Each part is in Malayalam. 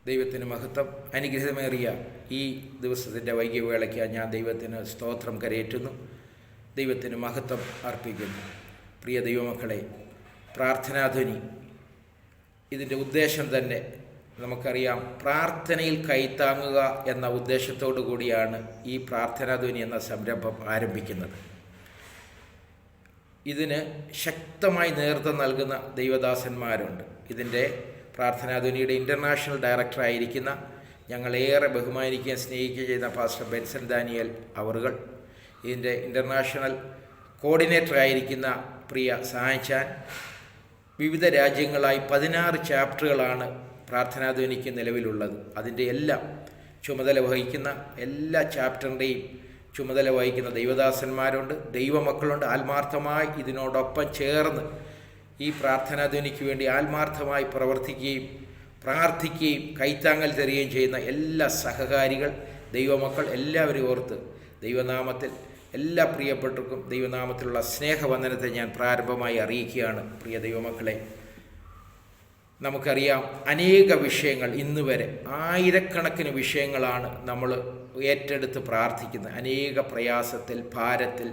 ദൈവത്തിന് മഹത്വം. അനുഗ്രഹമേറിയ ഈ ദിവസത്തിൻ്റെ വൈകിയവേളയ്ക്ക് ഞാൻ ദൈവത്തിന് സ്തോത്രം കരയേറ്റുന്നു, ദൈവത്തിന് മഹത്വം അർപ്പിക്കുന്നു. പ്രിയ ദൈവമക്കളെ, പ്രാർത്ഥനാധ്വനി ഇതിൻ്റെ ഉദ്ദേശം തന്നെ നമുക്കറിയാം. പ്രാർത്ഥനയിൽ കൈത്താങ്ങുക എന്ന ഉദ്ദേശത്തോടു കൂടിയാണ് ഈ പ്രാർത്ഥനാധ്വനി എന്ന സംരംഭം ആരംഭിക്കുന്നത്. ഇതിന് ശക്തമായി നേതൃത്വം നൽകുന്ന ദൈവദാസന്മാരുണ്ട്. ഇതിൻ്റെ പ്രാർത്ഥനാധ്വനിയുടെ ഇൻ്റർനാഷണൽ ഡയറക്ടറായിരിക്കുന്ന ഞങ്ങളേറെ ബഹുമാനിക്കുകയും സ്നേഹിക്കുകയും ചെയ്യുന്ന പാസ്റ്റർ ബെൻസൺ ഡാനിയൽ അവറുകൾ, ഇതിൻ്റെ ഇൻ്റർനാഷണൽ കോർഡിനേറ്ററായിരിക്കുന്ന പ്രിയ സായച്ചാൻ, വിവിധ രാജ്യങ്ങളായി 16 ചാപ്റ്ററുകളാണ് പ്രാർത്ഥനാധ്വനിക്ക് നിലവിലുള്ളത്. അതിൻ്റെ എല്ലാം ചുമതല വഹിക്കുന്ന എല്ലാ ചാപ്റ്ററിൻ്റെയും ചുമതല വഹിക്കുന്ന ദൈവദാസന്മാരുണ്ട്, ദൈവമക്കളുണ്ട്. ആത്മാർത്ഥമായി ഇതിനോടൊപ്പം ചേർന്ന് ഈ പ്രാർത്ഥനാധ്വനിക്ക് വേണ്ടി ആത്മാർത്ഥമായി പ്രവർത്തിക്കുകയും പ്രാർത്ഥിക്കുകയും കൈത്താങ്ങൽ തരികയും ചെയ്യുന്ന എല്ലാ സഹകാരികൾ, ദൈവമക്കൾ എല്ലാവരും ഓർത്ത് ദൈവനാമത്തിൽ എല്ലാ പ്രിയപ്പെട്ടവർക്കും ദൈവനാമത്തിലുള്ള സ്നേഹവന്ദനത്തെ ഞാൻ പ്രാരംഭമായി അറിയിക്കുകയാണ്. പ്രിയ ദൈവമക്കളെ, നമുക്കറിയാം അനേക വിഷയങ്ങൾ, ഇന്ന് വരെ ആയിരക്കണക്കിന് വിഷയങ്ങളാണ് നമ്മൾ ഏറ്റെടുത്ത് പ്രാർത്ഥിക്കുന്നത്. അനേക പ്രയാസത്തിൽ, ഭാരത്തിൽ,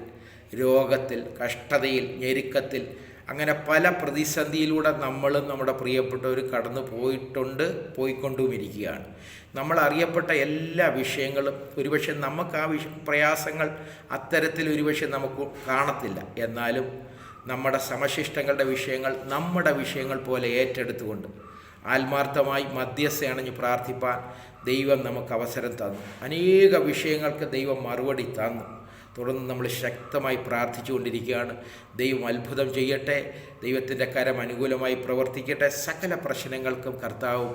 രോഗത്തിൽ, കഷ്ടതയിൽ, ഞെരുക്കത്തിൽ, അങ്ങനെ പല പ്രതിസന്ധിയിലൂടെ നമ്മളും നമ്മുടെ പ്രിയപ്പെട്ടവർ കടന്നു പോയിട്ടുണ്ട്, പോയിക്കൊണ്ടുമിരിക്കുകയാണ്. നമ്മൾ അറിയപ്പെട്ട എല്ലാ വിഷയങ്ങളും ഒരുപക്ഷെ നമുക്ക് ആ പ്രയാസങ്ങൾ അത്തരത്തിൽ ഒരുപക്ഷെ നമുക്ക് കാണത്തില്ല. എന്നാലും നമ്മുടെ സമശിഷ്ടങ്ങളുടെ വിഷയങ്ങൾ നമ്മുടെ വിഷയങ്ങൾ പോലെ ഏറ്റെടുത്തുകൊണ്ട് ആത്മാർത്ഥമായി മധ്യസ്ഥ അണഞ്ഞ് പ്രാർത്ഥിപ്പാൻ ദൈവം നമുക്ക് അവസരം തന്നു. അനേക വിഷയങ്ങൾക്ക് ദൈവം മറുപടി തന്നു. തുടർന്ന് നമ്മൾ ശക്തമായി പ്രാർത്ഥിച്ചുകൊണ്ടിരിക്കുകയാണ്. ദൈവം അത്ഭുതം ചെയ്യട്ടെ, ദൈവത്തിൻ്റെ കരം അനുകൂലമായി പ്രവർത്തിക്കട്ടെ. സകല പ്രശ്നങ്ങൾക്കും കർത്താവും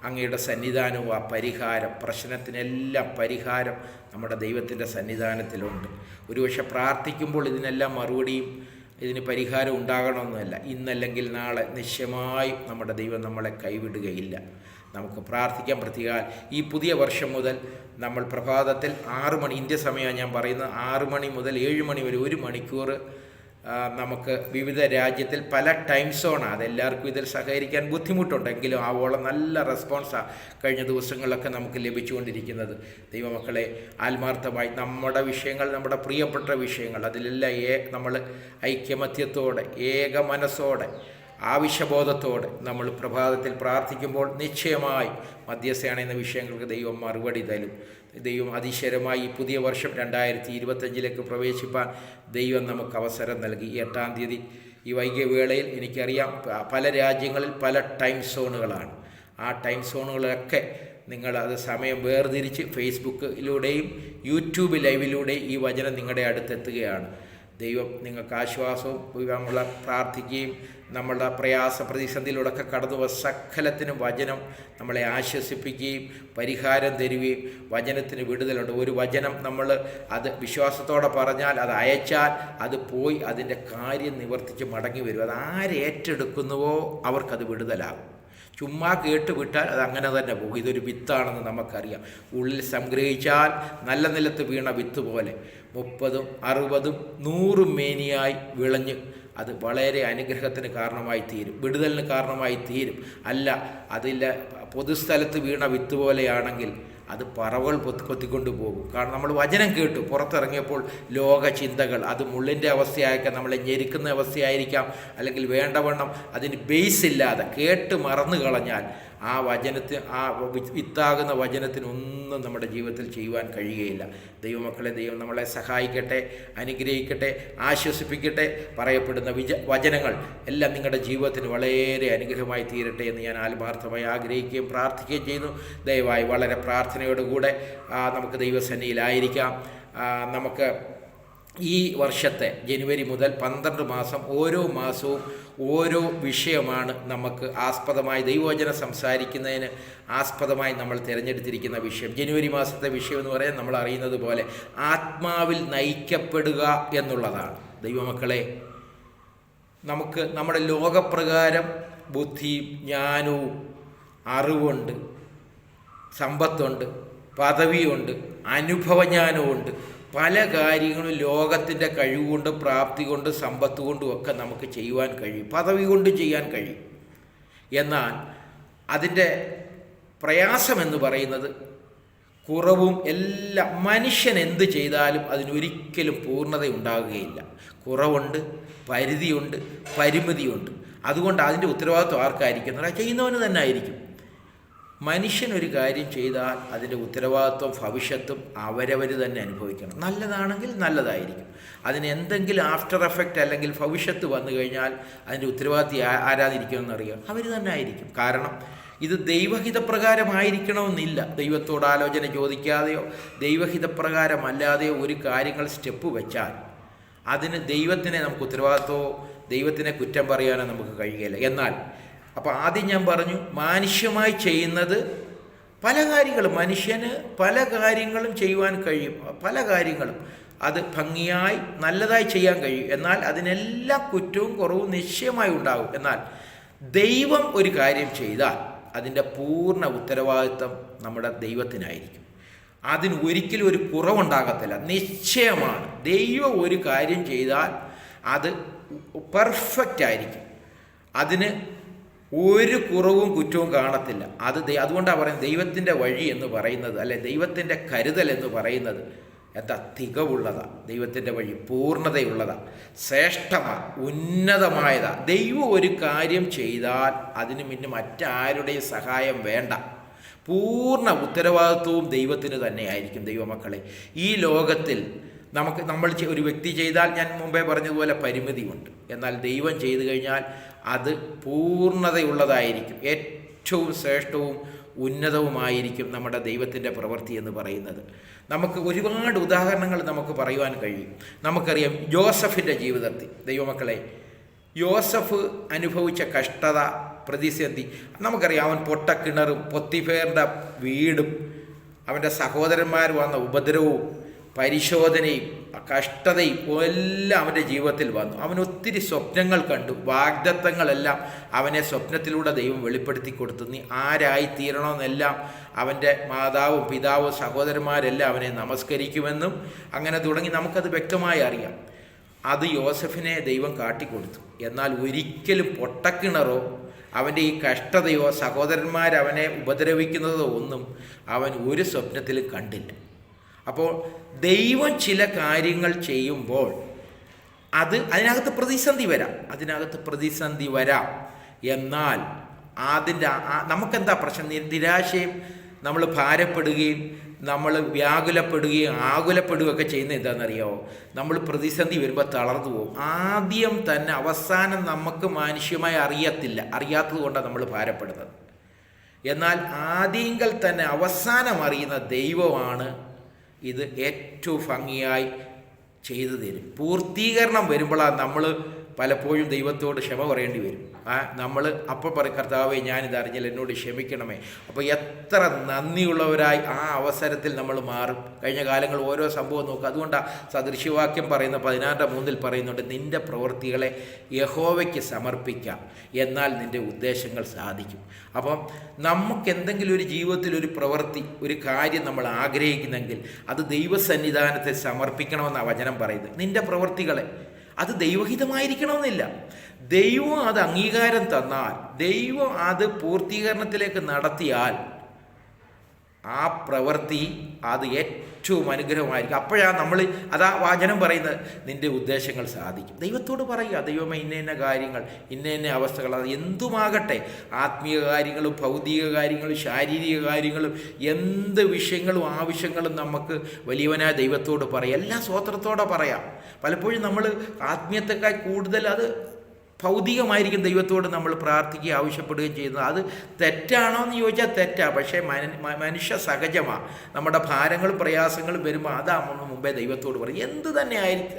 അങ്ങയുടെ സന്നിധാനവും ആ പരിഹാരം, പ്രശ്നത്തിനെല്ലാം പരിഹാരം നമ്മുടെ ദൈവത്തിൻ്റെ സന്നിധാനത്തിലുണ്ട്. ഒരുപക്ഷെ പ്രാർത്ഥിക്കുമ്പോൾ ഇതിനെല്ലാം മറുപടിയും ഇതിന് പരിഹാരം ഉണ്ടാകണമെന്നല്ല. ഇന്നല്ലെങ്കിൽ നാളെ നിശ്ചയമായും നമ്മുടെ ദൈവം നമ്മളെ കൈവിടുകയില്ല. നമുക്ക് പ്രാർത്ഥിക്കാൻ. പ്രത്യേകം ഈ പുതിയ വർഷം മുതൽ നമ്മൾ പ്രഭാതത്തിൽ 6 മണി, ഇന്ത്യ സമയമാണ് ഞാൻ പറയുന്നത്, 6 മണി മുതൽ 7 മണി വരെ 1 മണിക്കൂർ നമുക്ക് വിവിധ രാജ്യത്തിൽ പല ടൈം സോണാണ്. അതെല്ലാവർക്കും ഇതിൽ സഹകരിക്കാൻ ബുദ്ധിമുട്ടുണ്ടെങ്കിലും ആവോളം നല്ല റെസ്പോൺസാണ് കഴിഞ്ഞ ദിവസങ്ങളിലൊക്കെ നമുക്ക് ലഭിച്ചുകൊണ്ടിരിക്കുന്നത്. ദൈവമക്കളെ, ആത്മാർത്ഥമായി നമ്മുടെ വിഷയങ്ങൾ, നമ്മുടെ പ്രിയപ്പെട്ട വിഷയങ്ങൾ, അതിലെല്ലാം നമ്മൾ ഐക്യമത്യത്തോടെ, ഏക മനസ്സോടെ, ആവശ്യബോധത്തോടെ നമ്മൾ പ്രഭാതത്തിൽ പ്രാർത്ഥിക്കുമ്പോൾ നിശ്ചയമായി മധ്യസ്ഥയാണെന്ന വിഷയങ്ങൾക്ക് ദൈവം മറുപടി തരും. ദൈവം അതിശയമായി ഈ പുതിയ വർഷം 2025 പ്രവേശിപ്പാൻ ദൈവം നമുക്ക് അവസരം നൽകി. 8-ാം തീയതി ഈ വൈകിയ വേളയിൽ എനിക്കറിയാം പല രാജ്യങ്ങളിൽ പല ടൈം സോണുകളാണ്. ആ ടൈം സോണുകളൊക്കെ നിങ്ങൾ അത് സമയം വേർതിരിച്ച് ഫേസ്ബുക്കിലൂടെയും യൂട്യൂബ് ലൈവിലൂടെയും ഈ വചനം നിങ്ങളുടെ അടുത്തെത്തുകയാണ്. ദൈവം നിങ്ങൾക്ക് ആശ്വാസവും നമ്മൾ പ്രാർത്ഥിക്കുകയും നമ്മളുടെ പ്രയാസ പ്രതിസന്ധിയിലൂടെയൊക്കെ കടന്നു സകലത്തിനും വചനം നമ്മളെ ആശ്വസിപ്പിക്കുകയും പരിഹാരം തരികയും വചനത്തിന് വിടുതലുണ്ട്. ഒരു വചനം നമ്മൾ അത് വിശ്വാസത്തോടെ പറഞ്ഞാൽ, അത് അയച്ചാൽ അത് പോയി അതിൻ്റെ കാര്യം നിവർത്തിച്ച് മടങ്ങി വരും. അത് ആരേറ്റെടുക്കുന്നുവോ അവർക്കത് വിടുതലാകും. ചുമ്മാ കേട്ട് വിട്ടാൽ അത് അങ്ങനെ തന്നെ പോകും. ഇതൊരു വിത്താണെന്ന് നമുക്കറിയാം. ഉള്ളിൽ സംഗ്രഹിച്ചാൽ നല്ല നിലത്ത് വീണ വിത്ത് പോലെ 30, 60, 100 മേനിയായി വിളഞ്ഞ് അത് വളരെ അനുഗ്രഹത്തിന് കാരണമായി തീരും, വിടുതലിന് കാരണമായി തീരും. അല്ല, അതില്ല പൊതുസ്ഥലത്ത് വീണ വിത്ത് പോലെയാണെങ്കിൽ അത് പറവകൾ കൊത്തിക്കൊണ്ട് പോകും. കാരണം നമ്മൾ വചനം കേട്ടു പുറത്തിറങ്ങിയപ്പോൾ ലോക ചിന്തകൾ, അത് മുള്ളിൻ്റെ അവസ്ഥയായിരിക്കാം, നമ്മളെ ഞെരുക്കുന്ന അവസ്ഥയായിരിക്കാം, അല്ലെങ്കിൽ വേണ്ടവണ്ണം അതിന് ബേസ് ഇല്ലാതെ കേട്ട് മറന്നു കളഞ്ഞാൽ ആ വചനത്തിന്, ആ വിത്താകുന്ന വചനത്തിനൊന്നും നമ്മുടെ ജീവിതത്തിൽ ചെയ്യുവാൻ കഴിയുകയില്ല. ദൈവമക്കളെ, ദൈവം നമ്മളെ സഹായിക്കട്ടെ, അനുഗ്രഹിക്കട്ടെ, ആശ്വസിപ്പിക്കട്ടെ. പറയപ്പെടുന്ന വചനങ്ങൾ എല്ലാം നിങ്ങളുടെ ജീവിതത്തിന് വളരെ അനുഗ്രഹമായി തീരട്ടെ എന്ന് ഞാൻ ആത്മാർത്ഥമായി ആഗ്രഹിക്കുകയും പ്രാർത്ഥിക്കുകയും ചെയ്യുന്നു. ദയവായി വളരെ പ്രാർത്ഥനയോടുകൂടെ നമുക്ക് ദൈവസന്നിധിയിലായിരിക്കാം. നമുക്ക് ഈ വർഷത്തെ ജനുവരി മുതൽ 12 മാസം ഓരോ മാസവും ഓരോ വിഷയമാണ് നമുക്ക് ആസ്പദമായി ദൈവവചനം സംസാരിക്കുന്നതിന് ആസ്പദമായി നമ്മൾ തിരഞ്ഞെടുത്തിരിക്കുന്ന വിഷയം. ജനുവരി മാസത്തെ വിഷയം എന്ന് പറയാൻ നമ്മൾ അറിയുന്നത് പോലെ ആത്മാവിൽ നയിക്കപ്പെടുക എന്നുള്ളതാണ്. ദൈവമക്കളെ, നമുക്ക് നമ്മുടെ ലോകപ്രകാരം ബുദ്ധിയും ജ്ഞാനവും അറിവുണ്ട്, സമ്പത്തുണ്ട്, പദവിയുണ്ട്, അനുഭവജ്ഞാനമുണ്ട്. പല കാര്യങ്ങളും ലോകത്തിൻ്റെ കഴിവുകൊണ്ട്, പ്രാപ്തി കൊണ്ട്, സമ്പത്ത് കൊണ്ടും ഒക്കെ നമുക്ക് ചെയ്യുവാൻ കഴിയും, പദവി കൊണ്ട് ചെയ്യാൻ കഴിയും. എന്നാൽ അതിൻ്റെ പ്രയാസമെന്ന് പറയുന്നത് കുറവും എല്ലാം. മനുഷ്യൻ എന്ത് ചെയ്താലും അതിനൊരിക്കലും പൂർണ്ണത ഉണ്ടാകുകയില്ല. കുറവുണ്ട്, പരിധിയുണ്ട്, പരിമിതിയുണ്ട്. അതുകൊണ്ട് അതിൻ്റെ ഉത്തരവാദിത്വം ആർക്കായിരിക്കും? ചെയ്യുന്നവന് തന്നെ ആയിരിക്കും. മനുഷ്യനൊരു കാര്യം ചെയ്താൽ അതിൻ്റെ ഉത്തരവാദിത്വം ഭവിഷ്യത്തും അവരവർ തന്നെ അനുഭവിക്കണം. നല്ലതാണെങ്കിൽ നല്ലതായിരിക്കും. അതിന് എന്തെങ്കിലും ആഫ്റ്റർ എഫക്റ്റ് അല്ലെങ്കിൽ ഭവിഷ്യത്ത് വന്നു കഴിഞ്ഞാൽ അതിൻ്റെ ഉത്തരവാദിത്വം ആരാതിരിക്കുമെന്നറിയാം? അവർ തന്നെ ആയിരിക്കും. കാരണം ഇത് ദൈവഹിതപ്രകാരമായിരിക്കണമെന്നില്ല. ദൈവത്തോട് ആലോചന ചോദിക്കാതെയോ ദൈവഹിതപ്രകാരമല്ലാതെയോ ഒരു കാര്യങ്ങൾ സ്റ്റെപ്പ് വെച്ചാൽ അതിന് ദൈവത്തിനെ നമുക്ക് ഉത്തരവാദിത്വമോ ദൈവത്തിനെ കുറ്റം പറയാനോ നമുക്ക് കഴിയുകയില്ല. എന്നാൽ അപ്പോൾ ആദ്യം ഞാൻ പറഞ്ഞു, മാനുഷ്യമായി ചെയ്യുന്നത് പല കാര്യങ്ങളും, മനുഷ്യന് പല കാര്യങ്ങളും ചെയ്യുവാൻ കഴിയും. പല കാര്യങ്ങളും അത് ഭംഗിയായി നല്ലതായി ചെയ്യാൻ കഴിയും. എന്നാൽ അതിനെല്ലാം കുറ്റവും കുറവും നിശ്ചയമായി ഉണ്ടാകും. എന്നാൽ ദൈവം ഒരു കാര്യം ചെയ്താൽ അതിൻ്റെ പൂർണ്ണ ഉത്തരവാദിത്വം നമ്മുടെ ദൈവത്തിനായിരിക്കും. അതിന് ഒരിക്കലും ഒരു കുറവുണ്ടാകത്തില്ല, നിശ്ചയമാണ്. ദൈവം ഒരു കാര്യം ചെയ്താൽ അത് പെർഫെക്റ്റ് ആയിരിക്കും. അതിന് ഒരു കുറവും കുറ്റവും കാണത്തില്ല. അതുകൊണ്ടാണ് പറയുന്നത് ദൈവത്തിൻ്റെ വഴി എന്ന് പറയുന്നത്, അല്ലെ ദൈവത്തിൻ്റെ കരുതൽ എന്ന് പറയുന്നത് എന്താ? തികവുള്ളതാണ്. ദൈവത്തിൻ്റെ വഴി പൂർണ്ണതയുള്ളതാണ്, ശ്രേഷ്ഠമാണ്, ഉന്നതമായതാണ്. ദൈവം ഒരു കാര്യം ചെയ്താൽ അതിന് പിന്നെ മറ്റാരുടെയും സഹായം വേണ്ട. പൂർണ്ണ ഉത്തരവാദിത്വവും ദൈവത്തിന് തന്നെയായിരിക്കും. ദൈവമക്കളെ, ഈ ലോകത്തിൽ നമ്മൾ ഒരു വ്യക്തി ചെയ്താൽ, ഞാൻ മുമ്പേ പറഞ്ഞതുപോലെ പരിമിതിയുണ്ട്. എന്നാൽ ദൈവം ചെയ്തു കഴിഞ്ഞാൽ അത് പൂർണ്ണതയുള്ളതായിരിക്കും. ഏറ്റവും ശ്രേഷ്ഠവും ഉന്നതവുമായിരിക്കും നമ്മുടെ ദൈവത്തിൻ്റെ പ്രവൃത്തി എന്ന് പറയുന്നത്. നമുക്ക് ഒരുപാട് ഉദാഹരണങ്ങൾ നമുക്ക് പറയുവാൻ കഴിയും. നമുക്കറിയാം യോസഫിൻ്റെ ജീവിതത്തിൽ. ദൈവമക്കളെ, യോസഫ് അനുഭവിച്ച കഷ്ടത, പ്രതിസന്ധി നമുക്കറിയാം. അവൻ പൊട്ടക്കിണറും പൊത്തിഫേറിൻ്റെ വീടും അവൻ്റെ സഹോദരന്മാർ വന്ന ഉപദ്രവവും പരിശോധനയും കഷ്ടതയും എല്ലാം അവൻ്റെ ജീവിതത്തിൽ വന്നു. അവൻ ഒത്തിരി സ്വപ്നങ്ങൾ കണ്ടു. വാഗ്ദത്തങ്ങളെല്ലാം അവനെ സ്വപ്നത്തിലൂടെ ദൈവം വെളിപ്പെടുത്തി കൊടുത്തു. നീ ആരായിത്തീരണമെന്നെല്ലാം അവൻ്റെ മാതാവും പിതാവും സഹോദരന്മാരെല്ലാം അവനെ നമസ്കരിക്കുമെന്നും അങ്ങനെ തുടങ്ങി നമുക്കത് വ്യക്തമായി അറിയാം. അത് യോസഫിനെ ദൈവം കാട്ടിക്കൊടുത്തു. എന്നാൽ ഒരിക്കലും പൊട്ടക്കിണറോ അവൻ്റെ ഈ കഷ്ടതയോ സഹോദരന്മാരവനെ ഉപദ്രവിക്കുന്നതോ ഒന്നും അവൻ ഒരു സ്വപ്നത്തിലും കണ്ടില്ല. അപ്പോൾ ദൈവം ചില കാര്യങ്ങൾ ചെയ്യുമ്പോൾ അതിനകത്ത് പ്രതിസന്ധി വരാം. എന്നാൽ നമുക്കെന്താ പ്രശ്നം? നിരാശയും നമ്മൾ ഭാരപ്പെടുകയും നമ്മൾ വ്യാകുലപ്പെടുകയും ആകുലപ്പെടുകയൊക്കെ ചെയ്യുന്നത് എന്താണെന്നറിയാമോ? നമ്മൾ പ്രതിസന്ധി വരുമ്പോൾ തളർന്നു പോകും. ആദ്യം തന്നെ അവസാനം നമുക്ക് മാനുഷ്യമായി അറിയാത്തത് കൊണ്ടാണ് നമ്മൾ ഭാരപ്പെടുന്നത്. എന്നാൽ ആദ്യങ്ങൾ തന്നെ അവസാനം അറിയുന്ന ദൈവമാണ് ഇത് ഏറ്റവും ഭംഗിയായി ചെയ്തു തരും. പൂർത്തീകരണം വരുമ്പോഴാണ് നമ്മൾ പലപ്പോഴും ദൈവത്തോട് ക്ഷമ പറയേണ്ടി വരും. നമ്മൾ അപ്പോൾ പറയും, കർത്താവേ ഞാനിത് അറിഞ്ഞില്ല, എന്നോട് ക്ഷമിക്കണമേ. അപ്പോൾ എത്ര നന്ദിയുള്ളവരായി ആ അവസരത്തിൽ നമ്മൾ മാറും. കഴിഞ്ഞ കാലങ്ങൾ ഓരോ സംഭവം നോക്കുക. അതുകൊണ്ടാണ് സദൃശ്യവാക്യം പറയുന്ന 16:3 പറയുന്നുണ്ട്, നിൻ്റെ പ്രവൃത്തികളെ യഹോവയ്ക്ക് സമർപ്പിക്കാം, എന്നാൽ നിൻ്റെ ഉദ്ദേശങ്ങൾ സാധിക്കും. അപ്പം നമുക്ക് എന്തെങ്കിലും ഒരു ജീവിതത്തിൽ ഒരു പ്രവൃത്തി, ഒരു കാര്യം നമ്മൾ ആഗ്രഹിക്കുന്നെങ്കിൽ അത് ദൈവസന്നിധാനത്തെ സമർപ്പിക്കണമെന്നാണ് വചനം പറയുന്നത്. നിൻ്റെ പ്രവൃത്തികളെ, അത് ദൈവഹിതമായിരിക്കണമെന്നില്ല. ദൈവം അത് അംഗീകാരം തന്നാൽ, ദൈവം അത് പൂർത്തീകരണത്തിലേക്ക് നടത്തിയാൽ ആ പ്രവൃത്തി അത് ഏറ്റവും അനുഗ്രഹമായിരിക്കും. അപ്പോഴാണ് അതാ വചനം പറയുന്നത്, നിൻ്റെ ഉദ്ദേശങ്ങൾ സാധിക്കും. ദൈവത്തോട് പറയുക, ദൈവമേ ഇന്ന കാര്യങ്ങൾ, ഇന്ന അവസ്ഥകൾ, അത് എന്തുമാകട്ടെ, ആത്മീയ കാര്യങ്ങളും ഭൗതിക കാര്യങ്ങളും ശാരീരിക കാര്യങ്ങളും എന്ത് വിഷയങ്ങളും ആവശ്യങ്ങളും നമുക്ക് വലിയവനായ ദൈവത്തോട് പറയാം. എല്ലാം സ്വോത്രത്തോടെ പറയാം. പലപ്പോഴും നമ്മൾ ആത്മീയത്തെക്കാൾ കൂടുതൽ അത് ഭൗതികമായിരിക്കും ദൈവത്തോട് നമ്മൾ പ്രാർത്ഥിക്കുകയും ആവശ്യപ്പെടുകയും ചെയ്യുന്നത്. അത് തെറ്റാണോ എന്ന് ചോദിച്ചാൽ തെറ്റാണ്. പക്ഷേ മനുഷ്യ സഹജമാണ്. നമ്മുടെ ഭാരങ്ങളും പ്രയാസങ്ങളും വരുമ്പോൾ അതാണ് മുമ്പേ ദൈവത്തോട് പറയും. എന്ത് തന്നെ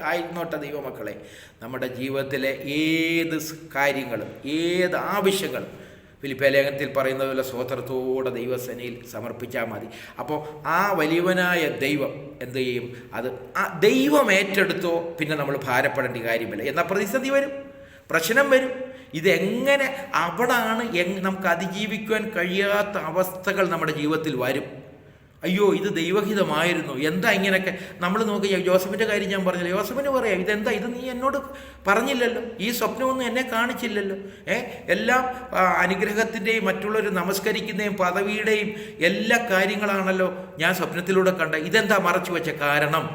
ആയിരുന്നോട്ടെ ദൈവമക്കളെ, നമ്മുടെ ജീവിതത്തിലെ ഏത് കാര്യങ്ങളും ഏത് ആവശ്യങ്ങളും ഫിലിപ്പിയ ലേഖനത്തിൽ പറയുന്നത് പോലെ സ്വോത്രത്തോടെ ദൈവസേനയിൽ സമർപ്പിച്ചാൽ മതി. അപ്പോൾ ആ വലിയവനായ ദൈവം എന്ത് ചെയ്യും? അത് ആ ദൈവം ഏറ്റെടുത്തോ പിന്നെ നമ്മൾ ഭാരപ്പെടേണ്ട കാര്യമില്ല. എന്നാൽ പ്രതിസന്ധി വരും, പ്രശ്നം വരും. ഇതെങ്ങനെ അവിടാണ് നമുക്ക് അതിജീവിക്കുവാൻ കഴിയാത്ത അവസ്ഥകൾ നമ്മുടെ ജീവിതത്തിൽ വരും. അയ്യോ ഇത് ദൈവഹിതമായിരുന്നു, എന്താ ഇങ്ങനെയൊക്കെ നമ്മൾ നോക്കി. ജോസഫിൻ്റെ കാര്യം ഞാൻ പറഞ്ഞില്ല, ജോസഫിന് പറയാം ഇതെന്താ, ഇത് നീ എന്നോട് പറഞ്ഞില്ലല്ലോ, ഈ സ്വപ്നമൊന്നും എന്നെ കാണിച്ചില്ലല്ലോ. എല്ലാം അനുഗ്രഹത്തിൻ്റെയും മറ്റുള്ളവർ നമസ്കരിക്കുന്നതും പദവിയുടെയും എല്ലാ കാര്യങ്ങളാണല്ലോ ഞാൻ സ്വപ്നത്തിലൂടെ കണ്ട. ഇതെന്താ മറച്ചു വെച്ച കാരണം?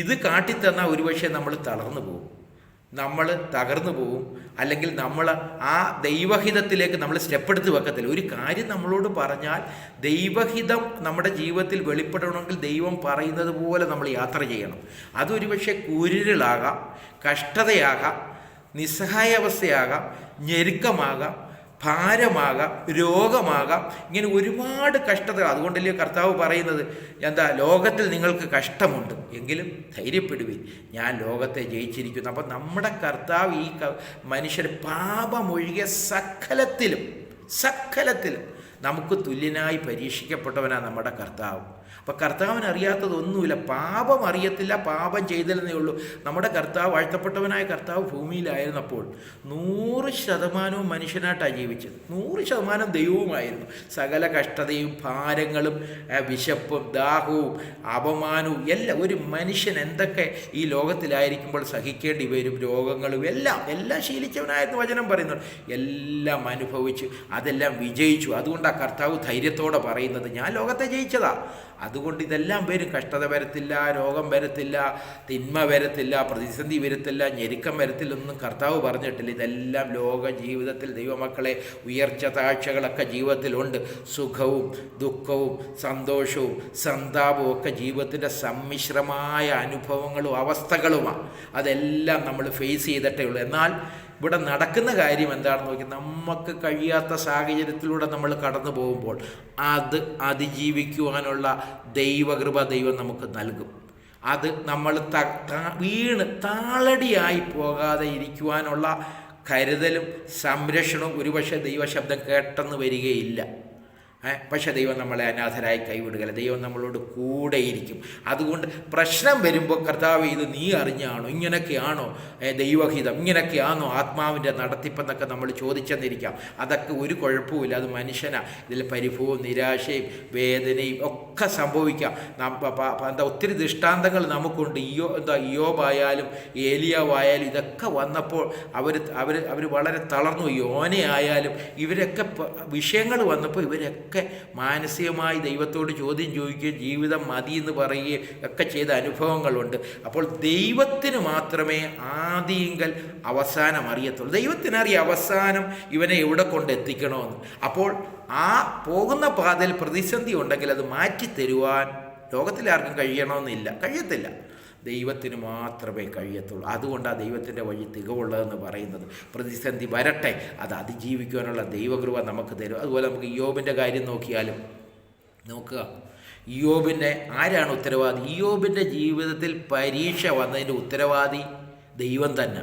ഇത് കാട്ടിത്തന്നാൽ ഒരുപക്ഷെ നമ്മൾ തളർന്നു പോകും, നമ്മൾ തകർന്നു പോവും, അല്ലെങ്കിൽ നമ്മൾ ആ ദൈവഹിതത്തിലേക്ക് നമ്മൾ സ്റ്റെപ്പ് എടുത്ത് വെക്കത്തില്ല. ഒരു കാര്യം നമ്മളോട് പറഞ്ഞാൽ ദൈവഹിതം നമ്മുടെ ജീവിതത്തിൽ വെളിപ്പെടണമെങ്കിൽ ദൈവം പറയുന്നത് പോലെ നമ്മൾ യാത്ര ചെയ്യണം. അതൊരു പക്ഷേ കുരിരുകളാകാം, കഷ്ടതയാകാം, നിസ്സഹായാവസ്ഥയാകാം, ഞെരുക്കമാകാം, ഭാരമാകാം, രോഗമാകാം, ഇങ്ങനെ ഒരുപാട് കഷ്ടതകൾ. അതുകൊണ്ടല്ലേ കർത്താവ് പറയുന്നത് എന്താ, ലോകത്തിൽ നിങ്ങൾക്ക് കഷ്ടമുണ്ട് എങ്കിലും ധൈര്യപ്പെടുവിൻ, ഞാൻ ലോകത്തെ ജയിച്ചിരിക്കുന്നു. അപ്പം നമ്മുടെ കർത്താവ് ഈ മനുഷ്യർ പാപമൊഴികെ സകലത്തിലും നമുക്ക് തുല്യനായി പരീക്ഷിക്കപ്പെട്ടവനാണ് നമ്മുടെ കർത്താവ്. അപ്പം കർത്താവിന് അറിയാത്തതൊന്നുമില്ല, പാപം അറിയത്തില്ല, പാപം ചെയ്തില്ലെന്നേ ഉള്ളൂ. നമ്മുടെ കർത്താവ്, വാഴ്ത്തപ്പെട്ടവനായ കർത്താവ് ഭൂമിയിലായിരുന്നപ്പോൾ 100% മനുഷ്യനായിട്ടാണ് ജീവിച്ചത്, 100% ദൈവവുമായിരുന്നു. സകല കഷ്ടതയും ഭാരങ്ങളും വിശപ്പും ദാഹവും അപമാനവും എല്ലാം ഒരു മനുഷ്യൻ എന്തൊക്കെ ഈ ലോകത്തിലായിരിക്കുമ്പോൾ സഹിക്കേണ്ടി വരും, രോഗങ്ങളും എല്ലാം ശീലിച്ചവനായിരുന്നു വചനം പറയുന്നത്. എല്ലാം അനുഭവിച്ച് അതെല്ലാം വിജയിച്ചു. അതുകൊണ്ടാണ് കർത്താവ് ധൈര്യത്തോടെ പറയുന്നത്, ഞാൻ ലോകത്തെ ജയിച്ചതാ. അതുകൊണ്ട് ഇതെല്ലാം വരും, കഷ്ടത വരത്തില്ല, രോഗം വരത്തില്ല, തിന്മ വരത്തില്ല, പ്രതിസന്ധി വരത്തില്ല, ഞെരുക്കം വരത്തില്ലൊന്നും കർത്താവ് പറഞ്ഞിട്ടില്ല. ഇതെല്ലാം ലോക ജീവിതത്തിൽ ദൈവമക്കളെ ഉയർച്ച താഴ്ചകളൊക്കെ ജീവിതത്തിലുണ്ട്. സുഖവും ദുഃഖവും സന്തോഷവും സന്താപവും ഒക്കെ ജീവിതത്തിൻ്റെ സമ്മിശ്രമായ അനുഭവങ്ങളും അവസ്ഥകളുമാണ്. അതെല്ലാം നമ്മൾ ഫേസ് ചെയ്തിട്ടേ ഉള്ളൂ. എന്നാൽ ഇവിടെ നടക്കുന്ന കാര്യം എന്താണെന്ന് നോക്കി, നമുക്ക് കഴിയാത്ത സാഹചര്യത്തിലൂടെ നമ്മൾ കടന്നു പോകുമ്പോൾ അത് അതിജീവിക്കുവാനുള്ള ദൈവകൃപ ദൈവം നമുക്ക് നൽകും. അത് നമ്മൾ വീണ് താളടിയായി പോകാതെ ഇരിക്കുവാനുള്ള കരുതലും സംരക്ഷണവും ഒരുപക്ഷെ ദൈവശബ്ദം കേട്ടെന്ന് വരികയില്ല. പക്ഷെ ദൈവം നമ്മളെ അനാഥരായി കൈവിടുകയില്ല, ദൈവം നമ്മളോട് കൂടെയിരിക്കും. അതുകൊണ്ട് പ്രശ്നം വരുമ്പോൾ കർത്താവ് ഇത് നീ അറിഞ്ഞാണോ, ഇങ്ങനെയൊക്കെയാണോ ദൈവഹിതം, ഇങ്ങനെയൊക്കെയാണോ ആത്മാവിൻ്റെ നടത്തിപ്പെന്നൊക്കെ നമ്മൾ ചോദിച്ചെന്നിരിക്കാം. അതൊക്കെ ഒരു കുഴപ്പമില്ല, അത് മനുഷ്യനാണ്. ഇതിൽ പരിഭവവും നിരാശയും വേദനയും ഒക്കെ സംഭവിക്കാം. ഒത്തിരി ദൃഷ്ടാന്തങ്ങൾ നമുക്കുണ്ട്. ഇയ്യോബായാലും ഏലിയാവായാലും ഇതൊക്കെ വന്നപ്പോൾ അവർ വളരെ തളർന്നു. യോനയായാലും ഇവരൊക്കെ വിഷയങ്ങൾ വന്നപ്പോൾ ഇവരൊക്കെ മാനസികമായി ദൈവത്തോട് ചോദ്യം ചോദിക്കുകയും ജീവിതം മതി എന്ന് പറയുകയും ഒക്കെ ചെയ്ത അനുഭവങ്ങളുണ്ട്. അപ്പോൾ ദൈവത്തിന് മാത്രമേ ആദിയെങ്കിൽ അവസാനം അറിയത്തുള്ളൂ. ദൈവത്തിനറിയാം അവസാനം ഇവനെ എവിടെ കൊണ്ടെത്തിക്കണമെന്ന്. അപ്പോൾ ആ പോകുന്ന പാതയിൽ പ്രതിസന്ധി ഉണ്ടെങ്കിൽ അത് മാറ്റിത്തരുവാൻ ലോകത്തിലാർക്കും കഴിയത്തില്ല, ദൈവത്തിന് മാത്രമേ കഴിയത്തുള്ളൂ. അതുകൊണ്ടാണ് ദൈവത്തിൻ്റെ വഴി തികവുള്ളതെന്ന് പറയുന്നത്. പ്രതിസന്ധി വരട്ടെ, അത് അതിജീവിക്കുവാനുള്ള ദൈവകൃപ നമുക്ക് തരും. അതുപോലെ നമുക്ക് ഇയ്യോബിൻ്റെ കാര്യം നോക്കുക. ഇയ്യോബിൻ്റെ ആരാണ് ഉത്തരവാദി? ഇയ്യോബിൻ്റെ ജീവിതത്തിൽ പരീക്ഷ വന്നതിൻ്റെ ഉത്തരവാദി ദൈവം തന്നെ.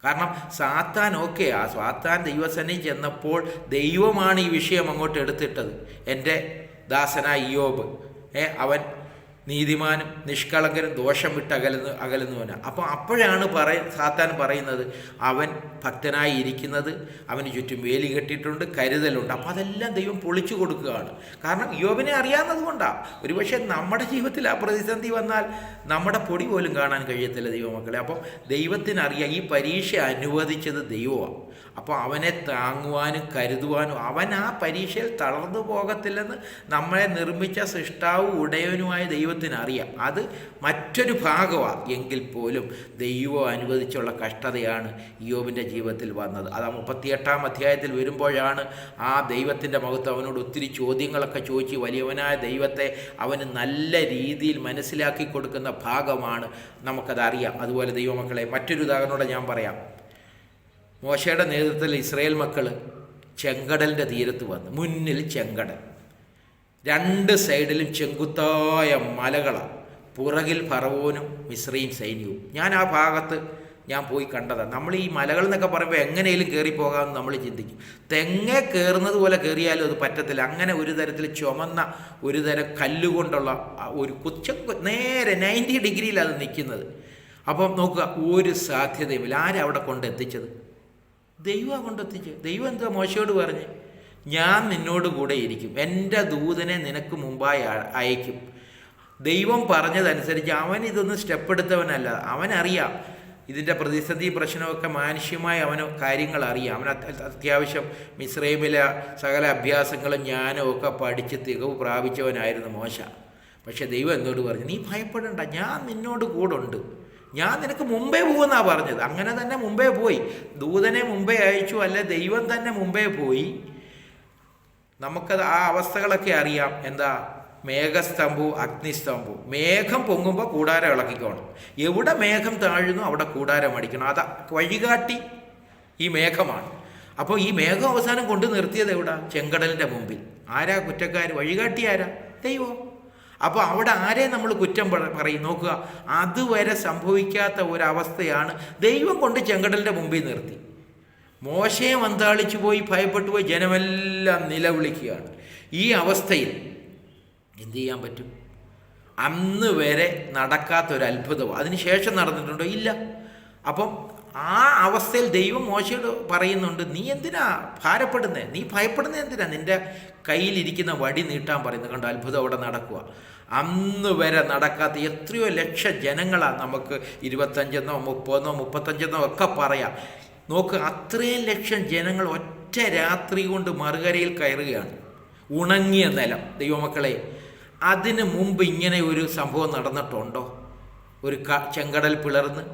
കാരണം സാത്താൻ ദൈവസന്നിധി ചെന്നപ്പോൾ ദൈവമാണ് ഈ വിഷയം അങ്ങോട്ട് എടുത്തിട്ടത്. എൻ്റെ ദാസനായ ഇയ്യോബ് അവൻ നീതിമാനും നിഷ്കളങ്കനും ദോഷം വിട്ട് അകലുന്നവനാണ്. അപ്പോൾ അപ്പോഴാണ് സാത്താൻ പറയുന്നത് അവൻ ഭക്തനായി ഇരിക്കുന്നത്, അവന് ചുറ്റും വേലി കെട്ടിയിട്ടുണ്ട്, കരുതലുണ്ട്. അപ്പോൾ അതെല്ലാം ദൈവം പൊളിച്ചു കൊടുക്കുകയാണ്. കാരണം യോബിനെ അറിയാവുന്നത് കൊണ്ടാണ്. ഒരുപക്ഷെ നമ്മുടെ ജീവിതത്തിൽ ആ പ്രതിസന്ധി വന്നാൽ നമ്മുടെ പൊടി പോലും കാണാൻ കഴിയത്തില്ല ദൈവമക്കളെ. അപ്പോൾ ദൈവത്തിനറിയാം ഈ പരീക്ഷ അനുവദിച്ചത് ദൈവമാണ്. അപ്പോൾ അവനെ താങ്ങുവാനും കരുതുവാനും അവൻ ആ പരീക്ഷയിൽ തളർന്നു പോകത്തില്ലെന്ന് നമ്മളെ നിർമ്മിച്ച സൃഷ്ടാവും ഉടയവനുമായ ദൈവത്തിനറിയാം. അത് മറ്റൊരു ഭാഗമാണ്. എങ്കിൽ പോലും ദൈവം അനുവദിച്ചുള്ള കഷ്ടതയാണ് ഇയ്യോബിൻ്റെ ജീവിതത്തിൽ വന്നത്. അത് 38-ാം അധ്യായത്തിൽ വരുമ്പോഴാണ് ആ ദൈവത്തിൻ്റെ മഹത്വം അവനോട് ഒത്തിരി ചോദ്യങ്ങളൊക്കെ ചോദിച്ച് വലിയവനായ ദൈവത്തെ അവന് നല്ല രീതിയിൽ മനസ്സിലാക്കി കൊടുക്കുന്ന ഭാഗമാണ്. നമുക്കതറിയാം. അതുപോലെ ദൈവമക്കളെ മറ്റൊരു ഉദാഹരണത്തോടെ ഞാൻ പറയാം. മോശയുടെ നേതൃത്വത്തിൽ ഇസ്രായേൽ മക്കൾ ചെങ്കടലിൻ്റെ തീരത്ത് വന്നു. മുന്നിൽ ചെങ്കടൽ, 2 സൈഡിലും ചെങ്കുത്തായ മലകളാണ്, പുറകിൽ ഫറവോനും മിസ്രയീം സൈന്യവും. ഞാൻ ആ ഭാഗത്ത് പോയി കണ്ടതാണ്. നമ്മൾ ഈ മലകൾ എന്നൊക്കെ പറയുമ്പോൾ എങ്ങനെയും കയറിപ്പോകാമെന്ന് നമ്മൾ ചിന്തിക്കും. തെങ്ങേ കയറുന്നത് പോലെ കയറിയാലും അത് പറ്റത്തില്ല. അങ്ങനെ ഒരു തരത്തിൽ ചുമന്ന ഒരു തരം കല്ലുകൊണ്ടുള്ള ഒരു നേരെ 90 ഡിഗ്രിയിൽ അത് നിൽക്കുന്നത്. അപ്പം നോക്കുക, ഒരു സാധ്യതയുമില്ല. ആരാ അവിടെ കൊണ്ടെത്തിച്ചത്? ദൈവമാണ് കൊണ്ടെത്തിച്ചത്. ദൈവം എന്താ മോശയോട് പറഞ്ഞ്, ഞാൻ നിന്നോട് കൂടെ ഇരിക്കും, എൻ്റെ ദൂതനെ നിനക്ക് മുമ്പായി അയക്കും. ദൈവം പറഞ്ഞതനുസരിച്ച് അവൻ ഇതൊന്നും സ്റ്റെപ്പ് എടുത്തവനല്ല. അവനറിയാം ഇതിൻ്റെ പ്രതിസന്ധി പ്രശ്നമൊക്കെ മാനുഷ്യമായി അവന് കാര്യങ്ങൾ അറിയാം. അവൻ അത്യാവശ്യം മിസ്രൈമിലെ സകല അഭ്യാസങ്ങളും ജ്ഞാനവും ഒക്കെ പഠിച്ച് തികവ് പ്രാപിച്ചവനായിരുന്നു മോശ. പക്ഷേ ദൈവം എന്നോട് പറഞ്ഞു, നീ ഭയപ്പെടണ്ട, ഞാൻ നിന്നോട് കൂടുണ്ട്, ഞാൻ നിനക്ക് മുമ്പേ പോകുമെന്നാണ് പറഞ്ഞത്. അങ്ങനെ തന്നെ മുമ്പേ പോയി, ദൂതനെ മുമ്പേ അയച്ചു, അല്ല ദൈവം തന്നെ മുമ്പേ പോയി. നമുക്കത് ആ അവസ്ഥകളൊക്കെ അറിയാം. എന്താ? മേഘസ്തംഭവും അഗ്നിസ്തംഭവും. മേഘം പൊങ്ങുമ്പോൾ കൂടാരം ഇളക്കിക്കോണം, എവിടെ മേഘം താഴുന്നു അവിടെ കൂടാരം അടിക്കണം. അതാ വഴികാട്ടി ഈ മേഘമാണ്. അപ്പോൾ ഈ മേഘം അവസാനം കൊണ്ടു നിർത്തിയത് എവിടെ? ചെങ്കടലിൻ്റെ മുമ്പിൽ. ആരാ കുറ്റക്കാർ? വഴികാട്ടി ആരാ? ദൈവം. അപ്പോൾ അവിടെ ആരെ നമ്മൾ കുറ്റം പറയും? നോക്കുക, അതുവരെ സംഭവിക്കാത്ത ഒരവസ്ഥയാണ് ദൈവം കൊണ്ട് ചെങ്കടലിൻ്റെ മുമ്പിൽ നിർത്തി. മോശയെ വന്താളിച്ചു പോയി, ഭയപ്പെട്ടു പോയി, ജനമെല്ലാം നിലവിളിക്കുകയാണ്. ഈ അവസ്ഥയിൽ എന്തു ചെയ്യാൻ പറ്റും? അന്ന് വരെ നടക്കാത്തൊരു അത്ഭുതം അതിനുശേഷം നടന്നിട്ടുണ്ടോ? ഇല്ല. അപ്പം ആ അവസ്ഥയിൽ ദൈവം മോശയോട് പറയുന്നുണ്ട്, നീ എന്തിനാ ഭാരപ്പെടുന്നേ? നീ ഭയപ്പെടുന്നത് എന്തിനാ? നിൻ്റെ കയ്യിലിരിക്കുന്ന വടി നീട്ടാൻ പറയുന്നത് കണ്ടോ? അത്ഭുതം അവിടെ നടക്കുക. അന്ന് വരെ നടക്കാത്ത എത്രയോ ലക്ഷം ജനങ്ങളാണ്. നമുക്ക് 25 30 35 ഒക്കെ പറയാം. നോക്ക്, അത്രയും ലക്ഷം ജനങ്ങൾ ഒറ്റ രാത്രി കൊണ്ട് മറുകരയിൽ കയറുകയാണ്. ഉണങ്ങിയ നിലം. ദൈവമക്കളെ, അതിന് മുമ്പ് ഇങ്ങനെ ഒരു സംഭവം നടന്നിട്ടുണ്ടോ? ഒരു ചെങ്കടൽ പിളർന്ന്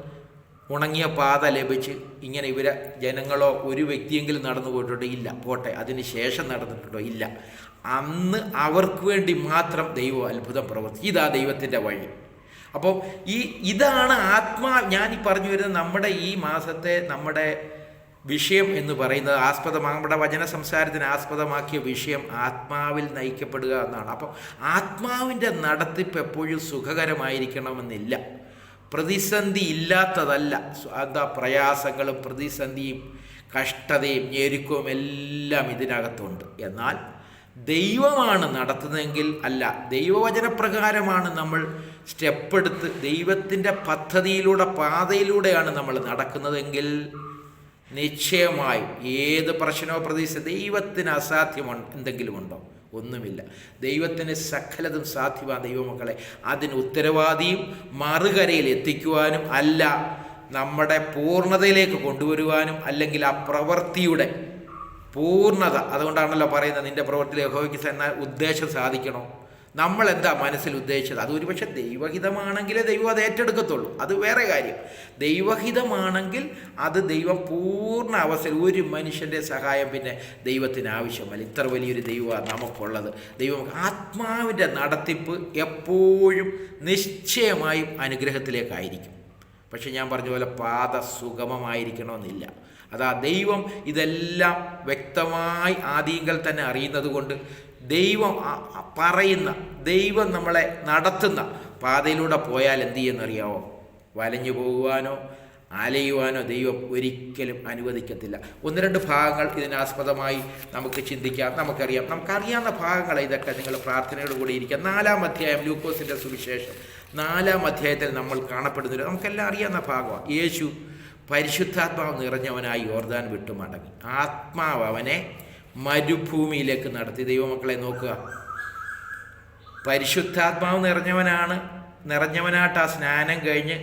ഉണങ്ങിയ പാത ലഭിച്ച് ഇങ്ങനെ ഇവരെ ജനങ്ങളോ ഒരു വ്യക്തിയെങ്കിലും നടന്നു പോയിട്ടുണ്ടോ? ഇല്ല. പോട്ടെ, അതിന് ശേഷം നടന്നിട്ടുണ്ടോ? ഇല്ല. അന്ന് അവർക്ക് വേണ്ടി മാത്രം ദൈവം അത്ഭുതം പ്രവർത്തിച്ചു. ഇതാ ദൈവത്തിൻ്റെ വഴി. അപ്പോൾ ഇതാണ് ഞാനീ പറഞ്ഞു വരുന്നത്. നമ്മുടെ ഈ മാസത്തെ നമ്മുടെ വിഷയം എന്ന് പറയുന്നത് നമ്മുടെ വചന സംസാരത്തിന് ആസ്പദമാക്കിയ വിഷയം ആത്മാവിൽ നയിക്കപ്പെടുക എന്നാണ്. അപ്പം ആത്മാവിൻ്റെ നടത്തിപ്പ് എപ്പോഴും സുഖകരമായിരിക്കണമെന്നില്ല. പ്രതിസന്ധി ഇല്ലാത്തതല്ല. എന്താ? പ്രയാസങ്ങളും പ്രതിസന്ധിയും കഷ്ടതയും ഞെരുക്കവും എല്ലാം ഇതിനകത്തുണ്ട്. എന്നാൽ ദൈവമാണ് നടത്തുന്നതെങ്കിൽ, അല്ല ദൈവവചനപ്രകാരമാണ് നമ്മൾ സ്റ്റെപ്പ് എടുത്ത് ദൈവത്തിൻ്റെ പദ്ധതിയിലൂടെ പാതയിലൂടെയാണ് നമ്മൾ നടക്കുന്നതെങ്കിൽ നിശ്ചയമായും ഏത് പ്രശ്നമോ പ്രതിസന്ധി ദൈവത്തിന് അസാധ്യമോ എന്തെങ്കിലും ഉണ്ടോ? ഒന്നുമില്ല. ദൈവത്തിന് സകലതും സാധ്യമാണ്. ദൈവമക്കളെ, അതിന് ഉത്തരവാദിയും മറുകരയിൽ എത്തിക്കുവാനും, അല്ല നമ്മുടെ പൂർണ്ണതയിലേക്ക് കൊണ്ടുവരുവാനും, അല്ലെങ്കിൽ ആ പ്രവൃത്തിയുടെ പൂർണ്ണത. അതുകൊണ്ടാണല്ലോ പറയുന്നത്, നിൻ്റെ പ്രവൃത്തിയിൽ യഹോവയ്ക്ക് എന്ന ഉദ്ദേശം സാധിക്കണോ? നമ്മൾ എന്താ മനസ്സിൽ ഉദ്ദേശിച്ചത്? അത് ഒരുപക്ഷെ ദൈവഹിതമാണെങ്കിലേ ദൈവം അത് ഏറ്റെടുക്കത്തുള്ളൂ, അത് വേറെ കാര്യം. ദൈവഹിതമാണെങ്കിൽ അത് ദൈവം പൂർണ്ണ അവസ്ഥയിൽ, ഒരു മനുഷ്യൻ്റെ സഹായം പിന്നെ ദൈവത്തിന് ആവശ്യമല്ല. ഇത്ര വലിയൊരു ദൈവമാണ് നമുക്കുള്ളത്. ദൈവം ആത്മാവിൻ്റെ നടത്തിപ്പ് എപ്പോഴും നിശ്ചയമായും അനുഗ്രഹത്തിലേക്കായിരിക്കും. പക്ഷെ ഞാൻ പറഞ്ഞ പോലെ പാത സുഗമമായിരിക്കണമെന്നില്ല. അതാ ദൈവം ഇതെല്ലാം വ്യക്തമായി ആദിയിൽ തന്നെ അറിയുന്നത് കൊണ്ട് ദൈവം പറയുന്ന, ദൈവം നമ്മളെ നടത്തുന്ന പാതയിലൂടെ പോയാൽ എന്ത് ചെയ്യുന്നറിയാമോ? വലഞ്ഞു പോകുവാനോ അലയുവാനോ ദൈവം ഒരിക്കലും അനുവദിക്കത്തില്ല. 1-2 ഭാഗങ്ങൾ ഇതിനാസ്പദമായി നമുക്ക് ചിന്തിക്കാം. നമുക്കറിയാവുന്ന ഭാഗങ്ങളെ ഇതൊക്കെ. നിങ്ങൾ പ്രാർത്ഥനയോട് കൂടി ഇരിക്കുക. 4-ാം അധ്യായം, ലൂക്കോസിൻ്റെ സുവിശേഷം 4-ാം അധ്യായത്തിൽ നമ്മൾ കാണപ്പെടുന്നില്ല, നമുക്കെല്ലാം അറിയാവുന്ന ഭാഗമാണ്. യേശു പരിശുദ്ധാത്മാവ് നിറഞ്ഞവനായി യോർദാൻ വിട്ടു മടങ്ങി. ആത്മാവ് അവനെ മരുഭൂമിയിലേക്ക് നടത്തി. ദൈവമക്കളെ നോക്കുക, പരിശുദ്ധാത്മാവ് നിറഞ്ഞവനായിട്ട് ആ സ്നാനം കഴിഞ്ഞ്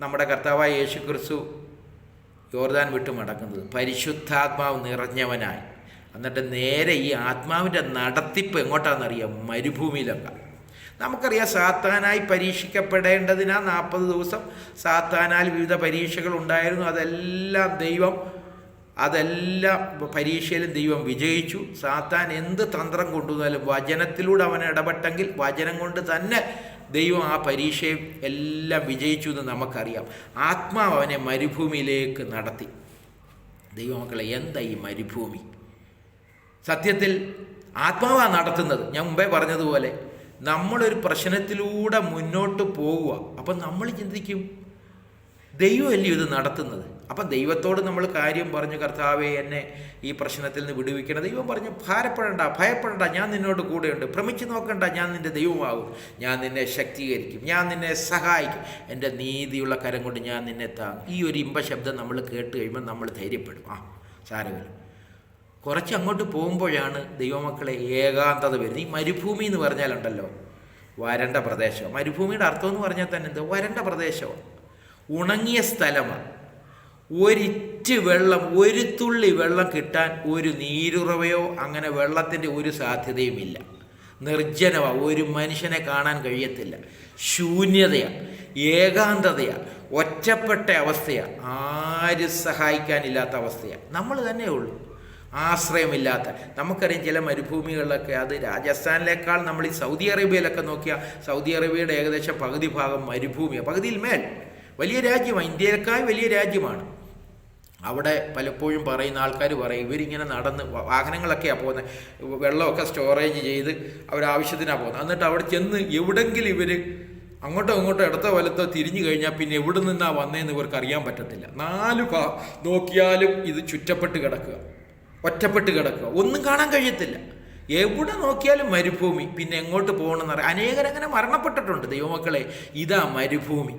നമ്മുടെ കർത്താവായ യേശു ക്രിസ്തു യോർദാൻ വിട്ടു മടങ്ങുന്നത് പരിശുദ്ധാത്മാവ് നിറഞ്ഞവനായി. എന്നിട്ട് നേരെ ഈ ആത്മാവിൻ്റെ നടത്തിപ്പ് എങ്ങോട്ടാണെന്നറിയാം? മരുഭൂമിയിലൊക്കെ. നമുക്കറിയാം, സാത്താനായി പരീക്ഷിക്കപ്പെടേണ്ടതിനാ 40 ദിവസം സാത്താനാൽ വിവിധ പരീക്ഷകൾ ഉണ്ടായിരുന്നു. അതെല്ലാം പരീക്ഷയിലും ദൈവം വിജയിച്ചു. സാത്താൻ എന്ത് തന്ത്രം കൊണ്ടുവന്നാലും വചനത്തിലൂടെ അവൻ ഇടപെട്ടെങ്കിൽ വചനം കൊണ്ട് തന്നെ ദൈവം ആ പരീക്ഷയും എല്ലാം വിജയിച്ചു എന്ന് നമുക്കറിയാം. ആത്മാവ് അവനെ മരുഭൂമിയിലേക്ക് നടത്തി. ദൈവമക്കളെ, എന്താ ഈ മരുഭൂമി? സത്യത്തിൽ ആത്മാവാണ് നടത്തുന്നത്. ഞാൻ മുമ്പേ പറഞ്ഞതുപോലെ നമ്മളൊരു പ്രശ്നത്തിലൂടെ മുന്നോട്ട് പോവുക. അപ്പം നമ്മൾ ചിന്തിക്കും, ദൈവമല്ലേ ഇത് നടത്തുന്നത്. അപ്പം ദൈവത്തോട് നമ്മൾ കാര്യം പറഞ്ഞു, കർത്താവേ എന്നെ ഈ പ്രശ്നത്തിൽ നിന്ന് വിടുവിക്കണം. ദൈവം പറഞ്ഞു, ഭയപ്പെടണ്ട, ഞാൻ നിന്നോട് കൂടെയുണ്ട്. ഭ്രമിച്ച് നോക്കണ്ട, ഞാൻ നിൻ്റെ ദൈവമാകും. ഞാൻ നിന്നെ ശക്തീകരിക്കും, ഞാൻ നിന്നെ സഹായിക്കും. എൻ്റെ നീതിയുള്ള കരം കൊണ്ട് ഞാൻ നിന്നെ താങ്ങും. ഈ ഒരു ഇമ്പശബ്ദം നമ്മൾ കേട്ട് കഴിയുമ്പോൾ നമ്മൾ ധൈര്യപ്പെടും. സാരമില്ല, കുറച്ച് അങ്ങോട്ട് പോകുമ്പോഴാണ് ദൈവമക്കളെ ഏകാന്തത വരുന്നത്. ഈ മരുഭൂമി എന്ന് പറഞ്ഞാലുണ്ടല്ലോ വരണ്ട പ്രദേശം. മരുഭൂമിയുടെ അർത്ഥം എന്ന് പറഞ്ഞാൽ തന്നെ എന്താ? വരണ്ട പ്രദേശമാണ്, ഉണങ്ങിയ സ്ഥലമാണ്. ഒരിറ്റ് വെള്ളം, ഒരു തുള്ളി വെള്ളം കിട്ടാൻ ഒരു നീരുറവയോ അങ്ങനെ വെള്ളത്തിൻ്റെ ഒരു സാധ്യതയുമില്ല. നിർജ്ജനമാണ്, ഒരു മനുഷ്യനെ കാണാൻ കഴിയത്തില്ല. ശൂന്യതയാണ്, ഏകാന്തതയാണ്, ഒറ്റപ്പെട്ട അവസ്ഥയാണ്, ആരും സഹായിക്കാനില്ലാത്ത അവസ്ഥയാണ്. നമ്മൾ തന്നെ ഉള്ളൂ ആശ്രയമില്ലാത്ത. നമുക്കറിയാം ചില മരുഭൂമികളിലൊക്കെ, അത് രാജസ്ഥാനിലേക്കാൾ നമ്മൾ ഈ സൗദി അറേബ്യയിലൊക്കെ നോക്കിയാൽ സൗദി അറേബ്യയുടെ ഏകദേശം പകുതി ഭാഗം മരുഭൂമിയാണ്, പകുതിയിൽ മേൽ. വലിയ രാജ്യമാണ്, ഇന്ത്യയിലേക്കാൾ വലിയ രാജ്യമാണ്. അവിടെ പലപ്പോഴും പറയുന്ന ആൾക്കാർ പറയും, ഇവരിങ്ങനെ നടന്ന് വാഹനങ്ങളൊക്കെയാണ് പോകുന്നത്, വെള്ളമൊക്കെ സ്റ്റോറേജ് ചെയ്ത് അവരാവശ്യത്തിനാണ് പോകുന്നത്. എന്നിട്ട് അവിടെ ചെന്ന് എവിടെങ്കിലും ഇവർ അങ്ങോട്ടോ ഇങ്ങോട്ടോ ഇടത്തോ വലത്തോ തിരിഞ്ഞു കഴിഞ്ഞാൽ പിന്നെ എവിടെ നിന്നാണ് വന്നതെന്ന് ഇവർക്ക് അറിയാൻ പറ്റത്തില്ല. 4 നോക്കിയാലും ഇത് ചുറ്റപ്പെട്ട് കിടക്കുക, ഒറ്റപ്പെട്ട് കിടക്കുക, ഒന്നും കാണാൻ കഴിയത്തില്ല. എവിടെ നോക്കിയാലും മരുഭൂമി. പിന്നെ എങ്ങോട്ട് പോകണമെന്ന് അറിയാം. അനേകരങ്ങനെ മരണപ്പെട്ടിട്ടുണ്ട് ദൈവമക്കളെ. ഇതാ മരുഭൂമി,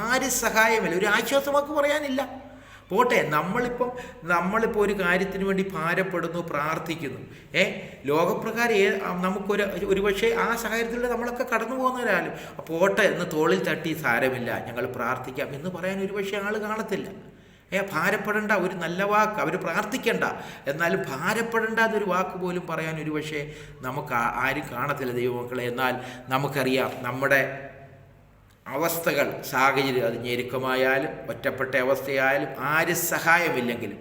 ആരും സഹായമില്ല, ഒരു ആശ്വാസമാക്ക് പറയാനില്ല. പോട്ടെ, നമ്മളിപ്പോൾ ഒരു കാര്യത്തിന് വേണ്ടി ഭാരപ്പെടുന്നു, പ്രാർത്ഥിക്കുന്നു. ലോകപ്രകാരം ഒരുപക്ഷെ ആ സാഹചര്യത്തിലൂടെ നമ്മളൊക്കെ കടന്നു പോകുന്നവരാലും പോട്ടെ എന്ന് തോളിൽ തട്ടി സാരമില്ല ഞങ്ങൾ പ്രാർത്ഥിക്കാം എന്ന് പറയാൻ ഒരുപക്ഷെ ആൾ കാണത്തില്ല. ഭാരപ്പെടേണ്ട ഒരു നല്ല വാക്ക്, അവർ പ്രാർത്ഥിക്കേണ്ട, എന്നാലും ഭാരപ്പെടേണ്ട എന്നൊരു വാക്ക് പോലും പറയാൻ ഒരുപക്ഷെ നമുക്ക് ആരും കാണത്തില്ല ദൈവമക്കളെ. എന്നാൽ നമുക്കറിയാം നമ്മുടെ അവസ്ഥകൾ, സാഹചര്യം, അത് ഞെരുക്കമായാലും ഒറ്റപ്പെട്ട അവസ്ഥയായാലും ആരും സഹായമില്ലെങ്കിലും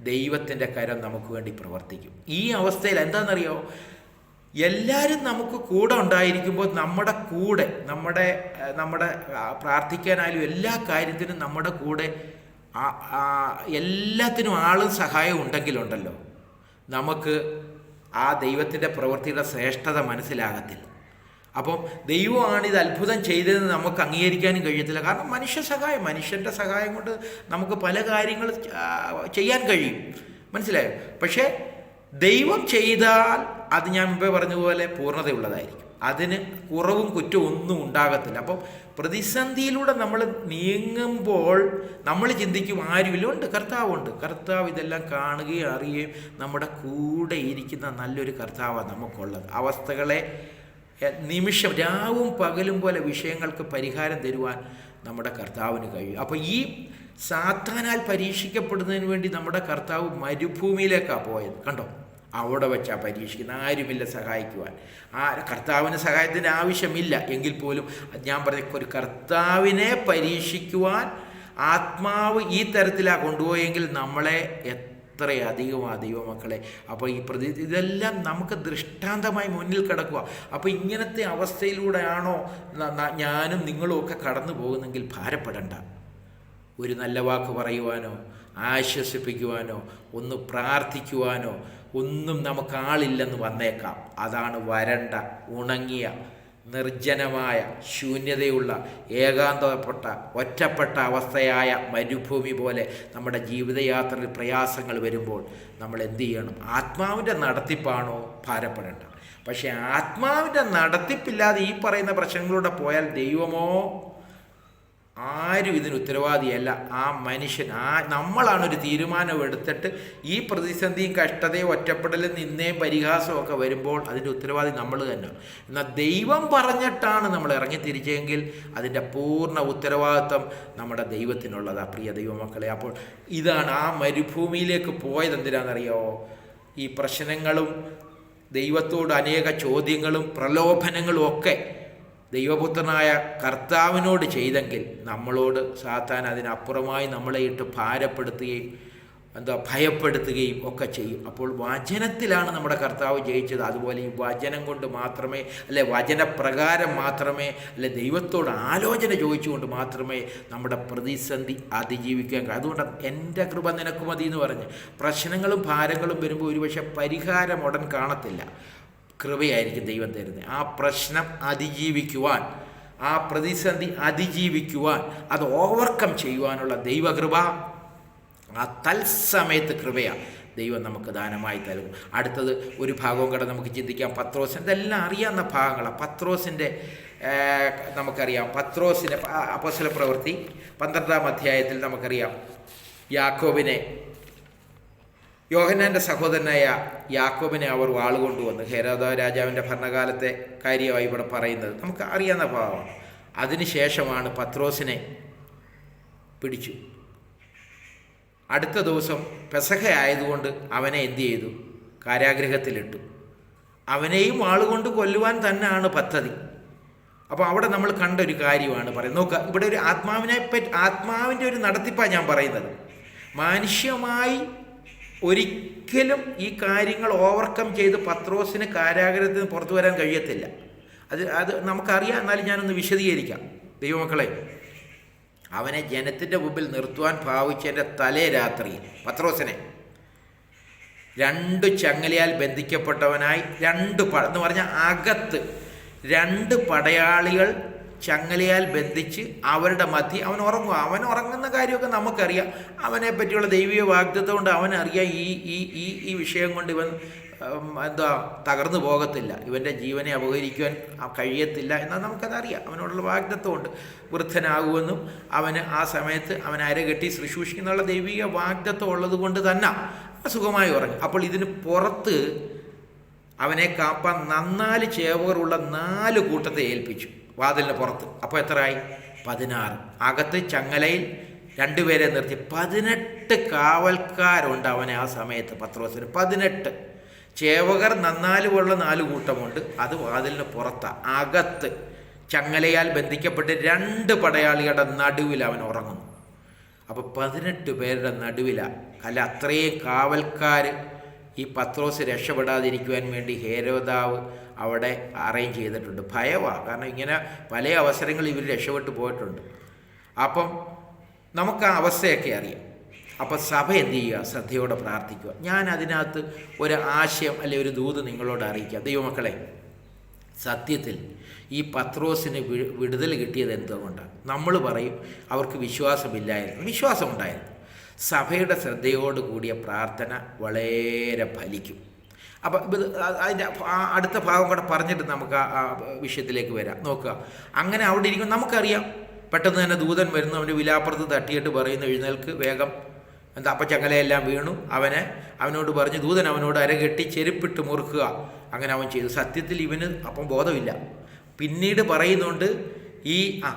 ദൈവത്തിൻ്റെ കരം നമുക്ക് വേണ്ടി പ്രവർത്തിക്കും. ഈ അവസ്ഥയിൽ എന്താണെന്നറിയോ, എല്ലാവരും നമുക്ക് കൂടെ ഉണ്ടായിരിക്കുമ്പോൾ നമ്മുടെ കൂടെ, നമ്മുടെ പ്രാർത്ഥിക്കാനായാലും എല്ലാ കാര്യത്തിനും നമ്മുടെ കൂടെ എല്ലാത്തിനും ആളും സഹായം ഉണ്ടെങ്കിലുണ്ടല്ലോ നമുക്ക് ആ ദൈവത്തിൻ്റെ പ്രവൃത്തിയുടെ ശ്രേഷ്ഠത മനസ്സിലാകത്തില്ല. അപ്പം ദൈവമാണ് ഇത് അത്ഭുതം ചെയ്തതെന്ന് നമുക്ക് അംഗീകരിക്കാനും കഴിയത്തില്ല. കാരണം മനുഷ്യൻ്റെ സഹായം കൊണ്ട് നമുക്ക് പല കാര്യങ്ങൾ ചെയ്യാൻ കഴിയും, മനസ്സിലായോ? പക്ഷേ ദൈവം ചെയ്താൽ അത് ഞാൻ മുമ്പേ പറഞ്ഞതുപോലെ പൂർണ്ണതയുള്ളതായിരിക്കും, അതിന് കുറവും കുറ്റവും ഒന്നും ഉണ്ടാകത്തില്ല. അപ്പം പ്രതിസന്ധിയിലൂടെ നമ്മൾ നീങ്ങുമ്പോൾ നമ്മൾ ചിന്തിക്കും ആരുമില്ല, ഉണ്ട്, കർത്താവുണ്ട്. കർത്താവ് ഇതെല്ലാം കാണുകയും അറിയുകയും നമ്മുടെ കൂടെ ഇരിക്കുന്ന നല്ലൊരു കർത്താവാണ് നമുക്കുള്ളത്. അവസ്ഥകളെ നിമിഷം, രാവും പകലും പോലെ വിഷയങ്ങൾക്ക് പരിഹാരം തരുവാൻ നമ്മുടെ കർത്താവിന് കഴിയും. അപ്പോൾ ഈ സാത്താനാൽ പരീക്ഷിക്കപ്പെടുന്നതിന് വേണ്ടി നമ്മുടെ കർത്താവ് മരുഭൂമിയിലേക്കാണ് പോയത്. കണ്ടോ, അവിടെ വെച്ചാൽ പരീക്ഷിക്കുന്ന, ആരുമില്ല സഹായിക്കുവാൻ. കർത്താവിന് സഹായത്തിൻ്റെ ആവശ്യമില്ല എങ്കിൽ പോലും ഞാൻ പറഞ്ഞ ഒരു കർത്താവിനെ പരീക്ഷിക്കുവാൻ ആത്മാവ് ഈ തരത്തിലാണ് കൊണ്ടുപോയെങ്കിൽ നമ്മളെ എത്രയധികമാണ് ദൈവമക്കളെ. അപ്പോൾ ഇതെല്ലാം നമുക്ക് ദൃഷ്ടാന്തമായി മുന്നിൽ കിടക്കുക. അപ്പോൾ ഇങ്ങനത്തെ അവസ്ഥയിലൂടെയാണോ ഞാനും നിങ്ങളും ഒക്കെ കടന്നു പോകുന്നെങ്കിൽ ഭാരപ്പെടണ്ട. ഒരു നല്ല വാക്ക് പറയുവാനോ ആശ്വസിപ്പിക്കുവാനോ ഒന്ന് പ്രാർത്ഥിക്കുവാനോ ഒന്നും നമുക്ക് ആളില്ലെന്ന് വന്നേക്കാം. അതാണ് വരണ്ട, ഉണങ്ങിയ, നിർജ്ജനമായ, ശൂന്യതയുള്ള, ഏകാന്തപ്പെട്ട, ഒറ്റപ്പെട്ട അവസ്ഥയായ മരുഭൂമി പോലെ നമ്മുടെ ജീവിതയാത്രയിൽ പ്രയാസങ്ങൾ വരുമ്പോൾ നമ്മൾ എന്തു ചെയ്യണം? ആത്മാവിൻ്റെ നടത്തിപ്പാണോ? ഭാരപ്പെടേണ്ട. പക്ഷേ ആത്മാവിൻ്റെ നടത്തിപ്പില്ലാതെ ഈ പറയുന്ന പ്രശ്നങ്ങളിലൂടെ പോയാൽ ദൈവമോ ആരും ഇതിന് ഉത്തരവാദിയല്ല. ആ മനുഷ്യൻ, നമ്മളാണൊരു തീരുമാനം എടുത്തിട്ട് ഈ പ്രതിസന്ധിയും കഷ്ടതയും ഒറ്റപ്പെടലും നിന്നേയും പരിഹാസവും ഒക്കെ വരുമ്പോൾ അതിൻ്റെ ഉത്തരവാദി നമ്മൾ തന്നെ. എന്നാൽ ദൈവം പറഞ്ഞിട്ടാണ് നമ്മൾ ഇറങ്ങിത്തിരിച്ചെങ്കിൽ അതിൻ്റെ പൂർണ്ണ ഉത്തരവാദിത്വം നമ്മുടെ ദൈവത്തിനുള്ളതാണ്, പ്രിയ ദൈവമക്കളെ. അപ്പോൾ ഇതാണ് ആ മരുഭൂമിയിലേക്ക് പോയത്. എന്തിനാണെന്നറിയോ? ഈ പ്രശ്നങ്ങളും ദൈവത്തോട് അനേക ചോദ്യങ്ങളും പ്രലോഭനങ്ങളും ഒക്കെ ദൈവപുത്രനായ കർത്താവിനോട് ചെയ്തെങ്കിൽ നമ്മളോട് സാത്താൻ അതിനപ്പുറമായി നമ്മളെ ഇട്ട് ഭാരപ്പെടുത്തുകയും ഭയപ്പെടുത്തുകയും ഒക്കെ ചെയ്യും. അപ്പോൾ വചനത്തിലാണ് നമ്മുടെ കർത്താവ് ജയിച്ചത്. അതുപോലെ ഈ വചനം കൊണ്ട് മാത്രമേ, അല്ലെ വചനപ്രകാരം മാത്രമേ, അല്ലെ ദൈവത്തോട് ആലോചന ചോദിച്ചുകൊണ്ട് മാത്രമേ നമ്മുടെ പ്രതിസന്ധി അതിജീവിക്കാൻ കഴിയും. അതുകൊണ്ട് എൻ്റെ കൃപ നിനക്ക് മതി എന്ന് പറഞ്ഞ് പ്രശ്നങ്ങളും ഭാരങ്ങളും വരുമ്പോൾ ഒരുപക്ഷെ പരിഹാരം ഉടൻ കാണത്തില്ല. കൃപയായിരിക്കും ദൈവം തരുന്നത്. ആ പ്രശ്നം അതിജീവിക്കുവാൻ, ആ പ്രതിസന്ധി അതിജീവിക്കുവാൻ, അത് ഓവർകം ചെയ്യുവാനുള്ള ദൈവകൃപ, ആ തത്സമയത്ത് കൃപയാണ് ദൈവം നമുക്ക് ദാനമായി തരും. അടുത്തത് ഒരു ഭാഗവും കൂടെ നമുക്ക് ചിന്തിക്കാം. പത്രോസിന് ഇതെല്ലാം അറിയാവുന്ന ഭാഗങ്ങളാണ്. പത്രോസിൻ്റെ നമുക്കറിയാം, പത്രോസിൻ്റെ അപ്പോസ്തല പ്രവൃത്തി 12-ാം അധ്യായത്തിൽ നമുക്കറിയാം യാക്കോബിനെ യോഹന്നാൻ്റെ സഹോദരനായ യാക്കോബിനെ അവർ വാളുകൊണ്ടുവന്ന്, ഹെരോദ രാജാവിൻ്റെ ഭരണകാലത്തെ കാര്യമായി ഇവിടെ പറയുന്നത് നമുക്ക് അറിയാവുന്ന ഭാവം. അതിനുശേഷമാണ് പത്രോസിനെ പിടിച്ചു. അടുത്ത ദിവസം പെസഹ ആയതുകൊണ്ട് അവനെ എന്തു ചെയ്തു? കാരാഗൃഹത്തിലിട്ടു. അവനെയും വാളുകൊണ്ട് കൊല്ലുവാൻ തന്നെയാണ് പദ്ധതി. അപ്പോൾ അവിടെ നമ്മൾ കണ്ടൊരു കാര്യമാണ് പറയുന്നത്. നോക്കുക, ഇവിടെ ഒരു ആത്മാവിൻ്റെ ഒരു നടത്തിപ്പാണ് ഞാൻ പറയുന്നത്. മാനുഷ്യമായി ഒരിക്കലും ഈ കാര്യങ്ങൾ ഓവർകം ചെയ്ത് പത്രോസിന് കാരാഗൃഹത്തിൽ നിന്ന് പുറത്തു വരാൻ കഴിയത്തില്ല. അത് നമുക്കറിയാം. എന്നാലും ഞാനൊന്ന് വിശദീകരിക്കാം. ദൈവമക്കളെ, അവനെ ജനത്തിൻ്റെ മുമ്പിൽ നിർത്തുവാൻ ഭാവിച്ചതിൻ്റെ തലേ രാത്രി പത്രോസിനെ 2 ചങ്ങലയാൽ ബന്ധിക്കപ്പെട്ടവനായി എന്ന് പറഞ്ഞാൽ അകത്ത് 2 പടയാളികൾ ചങ്ങലയാൽ ബന്ധിച്ച് അവരുടെ മധ്യ അവൻ ഉറങ്ങുക. അവൻ ഉറങ്ങുന്ന കാര്യമൊക്കെ നമുക്കറിയാം. അവനെ പറ്റിയുള്ള ദൈവിക വാഗ്ദത്തം കൊണ്ട് അവനറിയാം ഈ വിഷയം കൊണ്ട് ഇവൻ തകർന്നു പോകത്തില്ല, ഇവൻ്റെ ജീവനെ അപഹരിക്കുവാൻ കഴിയത്തില്ല എന്നാൽ നമുക്കതറിയാം. അവനോടുള്ള വാഗ്ദത്തമുണ്ട്. വൃദ്ധനാകുമെന്നും അവന് ആ സമയത്ത് അവൻ അരകെട്ടി ശുശ്രൂഷിക്കുന്നുള്ള ദൈവിക വാഗ്ദത്തം ഉള്ളത് കൊണ്ട് തന്നെ സുഖമായി ഉറങ്ങി. അപ്പോൾ ഇതിന് പുറത്ത് അവനെ കാപ്പാൻ 4 ചേവകരുള്ള 4 കൂട്ടത്തെ ഏൽപ്പിച്ചു വാതിലിന് പുറത്ത്. അപ്പോൾ എത്രയായി? 16. അകത്ത് ചങ്ങലയിൽ 2 പേരെ നിർത്തി 18 കാവൽക്കാരുണ്ട് അവനെ ആ സമയത്ത്. പത്രോസിന് 18 ചേവകർ 4 കൂട്ടമുണ്ട്. അത് വാതിലിന് പുറത്താണ്. അകത്ത് ചങ്ങലയാൽ ബന്ധിക്കപ്പെട്ട് 2 പടയാളികളുടെ നടുവിൽ അവൻ ഉറങ്ങുന്നു. അപ്പോൾ 18 പേരുടെ നടുവിലാണ്. അത്രയും കാവൽക്കാർ ഈ പത്രോസ് രക്ഷപ്പെടാതിരിക്കുവാൻ വേണ്ടി ഹേരോദാവ് അവിടെ അറേഞ്ച് ചെയ്തിട്ടുണ്ട്. ഭയമാണ്. കാരണം ഇങ്ങനെ പല അവസരങ്ങളിൽ ഇവർ രക്ഷപ്പെട്ടു പോയിട്ടുണ്ട്. അപ്പം നമുക്ക് ആ അവസ്ഥയൊക്കെ അറിയാം. അപ്പോൾ സഭ എന്ത് ചെയ്യുക? ശ്രദ്ധയോടെ പ്രാർത്ഥിക്കുക. ഞാൻ അതിനകത്ത് ഒരു ആശയം അല്ലെ ഒരു ദൂത് നിങ്ങളോട് അറിയിക്കാം. ദൈവമക്കളെ, സത്യത്തിൽ ഈ പത്രോസിന് വിടുതൽ കിട്ടിയത് എന്തുകൊണ്ടാണ്? നമ്മൾ പറയും അവർക്ക് വിശ്വാസമില്ലായിരുന്നു. വിശ്വാസമുണ്ടായിരുന്നു. സഭയുടെ ശ്രദ്ധയോട് കൂടിയ പ്രാർത്ഥന വളരെ ഫലിക്കും. അപ്പം അതിൻ്റെ അടുത്ത ഭാഗം കൂടെ പറഞ്ഞിട്ട് നമുക്ക് ആ വിഷയത്തിലേക്ക് വരാം. നോക്കുക, അങ്ങനെ അവിടെ ഇരിക്കും. നമുക്കറിയാം, പെട്ടെന്ന് തന്നെ ദൂതൻ വരുന്നു. അവൻ്റെ വിലാപ്പുറത്ത് തട്ടിയിട്ട് പറയുന്നു, എഴുന്നേൽക്ക് വേഗം. അപ്പം ചങ്ങലയെല്ലാം വീണു. അവനോട് പറഞ്ഞു, ദൂതൻ അവനോട് അരകെട്ടി ചെരുപ്പിട്ട് മുറുക്കുക. അങ്ങനെ അവൻ ചെയ്തു. സത്യത്തിൽ ഇവന് അപ്പം ബോധമില്ല. പിന്നീട് പറയുന്നുണ്ട്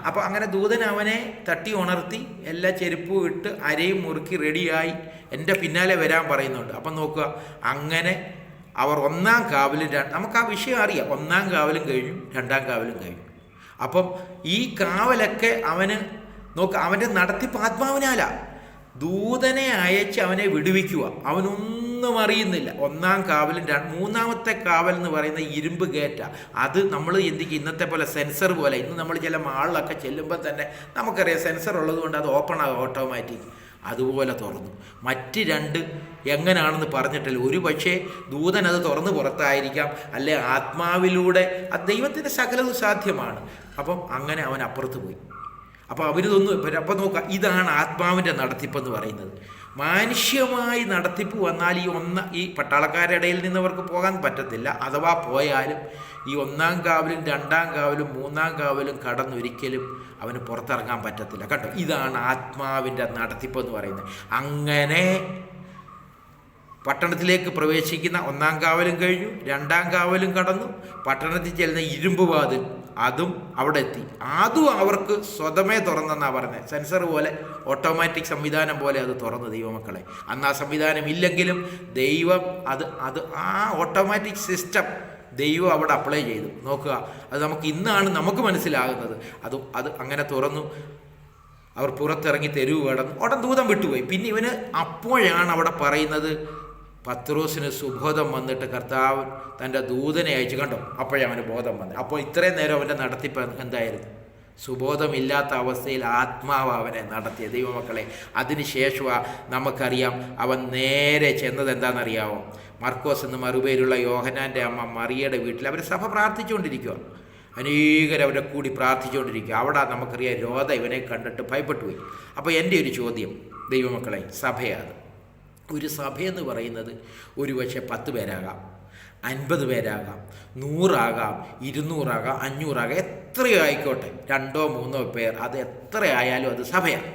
അപ്പോൾ അങ്ങനെ ദൂതൻ അവനെ തട്ടി ഉണർത്തി എല്ലാ ചെരുപ്പും ഇട്ട് അരയും മുറുക്കി റെഡിയായി എൻ്റെ പിന്നാലെ വരാൻ പറയുന്നുണ്ട്. അപ്പം നോക്കുക, അങ്ങനെ അവർ 1-ാം കാവലും നമുക്ക് ആ വിഷയം അറിയാം. 1-ാം കാവലും കഴിഞ്ഞു, 2-ാം കാവലും കഴിഞ്ഞു. അപ്പം ഈ കാവലൊക്കെ അവന് നോക്കുക, അവൻ്റെ നടത്തിപ്പ് ആത്മാവിനാലാണ്. ദൂതനെ അയച്ച് അവനെ വിടുവിക്കുക. അവനൊന്നും അറിയുന്നില്ല. 1-ാം കാവലും 3-ാമത്തെ കാവൽ എന്ന് പറയുന്ന ഇരുമ്പ് ഗേറ്റ. അത് നമ്മൾ എന്തിക്കും ഇന്നത്തെ പോലെ സെൻസർ പോലെ. ഇന്ന് നമ്മൾ ചില മാളിലൊക്കെ ചെല്ലുമ്പോൾ തന്നെ നമുക്കറിയാം സെൻസർ ഉള്ളത് കൊണ്ട് അത് ഓപ്പൺ ആകും ഓട്ടോമാറ്റിക്. അതുപോലെ തുറന്നു. മറ്റ് 2 എങ്ങനെയാണെന്ന് പറഞ്ഞിട്ടില്ല. ഒരു പക്ഷേ ദൂതൻ അത് തുറന്ന് പുറത്തായിരിക്കാം, അല്ലെ ആത്മാവിലൂടെ. അത് ദൈവത്തിൻ്റെ സകലതും സാധ്യമാണ്. അപ്പം അങ്ങനെ അവൻ അപ്പുറത്ത് പോയി. അപ്പോൾ അവരിതൊന്നും അപ്പം നോക്കുക, ഇതാണ് ആത്മാവിൻ്റെ നടത്തിപ്പെന്ന് പറയുന്നത്. മാനുഷ്യമായി നടത്തിപ്പ് വന്നാൽ ഈ പട്ടാളക്കാരുടെ ഇടയിൽ നിന്നവർക്ക് പോകാൻ പറ്റത്തില്ല. അഥവാ പോയാലും ഈ 1-ാം കാവലും 2-ാം കാവലും 3-ാം കാവലും കടന്നൊരിക്കലും അവന് പുറത്തിറങ്ങാൻ പറ്റത്തില്ല. കേട്ടോ, ഇതാണ് ആത്മാവിൻ്റെ നടത്തിപ്പെന്ന് പറയുന്നത്. അങ്ങനെ പട്ടണത്തിലേക്ക് പ്രവേശിക്കുന്ന 1-ാം കാവലും കഴിഞ്ഞു, 2-ാം കാവലും കടന്നു. പട്ടണത്തിൽ ചെല്ലുന്ന ഇരുമ്പ് വാതിൽ അതും അവിടെ എത്തി. അതും അവർക്ക് സ്വതമേ തുറന്നെന്നാണ് പറഞ്ഞത്. സെൻസർ പോലെ, ഓട്ടോമാറ്റിക് സംവിധാനം പോലെ അത് തുറന്നു. ദൈവമക്കളെ, അന്ന് ആ സംവിധാനം ഇല്ലെങ്കിലും ദൈവം അത് ആ ഓട്ടോമാറ്റിക് സിസ്റ്റം ദൈവം അവിടെ അപ്ലൈ ചെയ്തു. നോക്കുക, അത് ഇന്നാണ് നമുക്ക് മനസ്സിലാകുന്നത്. അത് അങ്ങനെ തുറന്നു. അവർ പുറത്തിറങ്ങി തെരുവ് കടന്നു. ഉടൻ ദൂതം വിട്ടുപോയി. പിന്നെ ഇവന് അപ്പോഴാണ് അവിടെ പറയുന്നത്, പത്രോസിന് സുബോധം വന്നിട്ട് കർത്താവ് തൻ്റെ ദൂതനെ അയച്ചു. കണ്ടോ, അപ്പോഴേ അവന് ബോധം വന്നു. അപ്പോൾ ഇത്രയും നേരം അവൻ്റെ നടത്തിപ്പ് എന്തായിരുന്നു? സുബോധമില്ലാത്ത അവസ്ഥയിൽ ആത്മാവ് അവനെ നടത്തിയ. ദൈവമക്കളെ, അതിനുശേഷമാണ് നമുക്കറിയാം അവൻ നേരെ ചെന്നത് എന്താണെന്നറിയാമോ? മർക്കോസ് എന്ന് മറുപേരുള്ള യോഹന്നാൻ്റെ അമ്മ മറിയയുടെ വീട്ടിൽ അവർ സഭ പ്രാർത്ഥിച്ചുകൊണ്ടിരിക്കുക. അനേകരവരെ കൂടി പ്രാർത്ഥിച്ചുകൊണ്ടിരിക്കുക. അവിടെ നമുക്കറിയാം രോധ ഇവനെ കണ്ടിട്ട് ഭയപ്പെട്ടു പോയി. അപ്പോൾ എൻ്റെ ഒരു ചോദ്യം, ദൈവമക്കളെ, സഭയാണ്. ഒരു സഭയെന്ന് പറയുന്നത് ഒരു പക്ഷേ 10 പേരാകാം, 50 പേരാകാം, 100 ആകാം, 200 ആകാം, 500 ആകാം, എത്രയോ ആയിക്കോട്ടെ, 2-3 പേർ, അത് എത്രയായാലും അത് സഭയാണ്.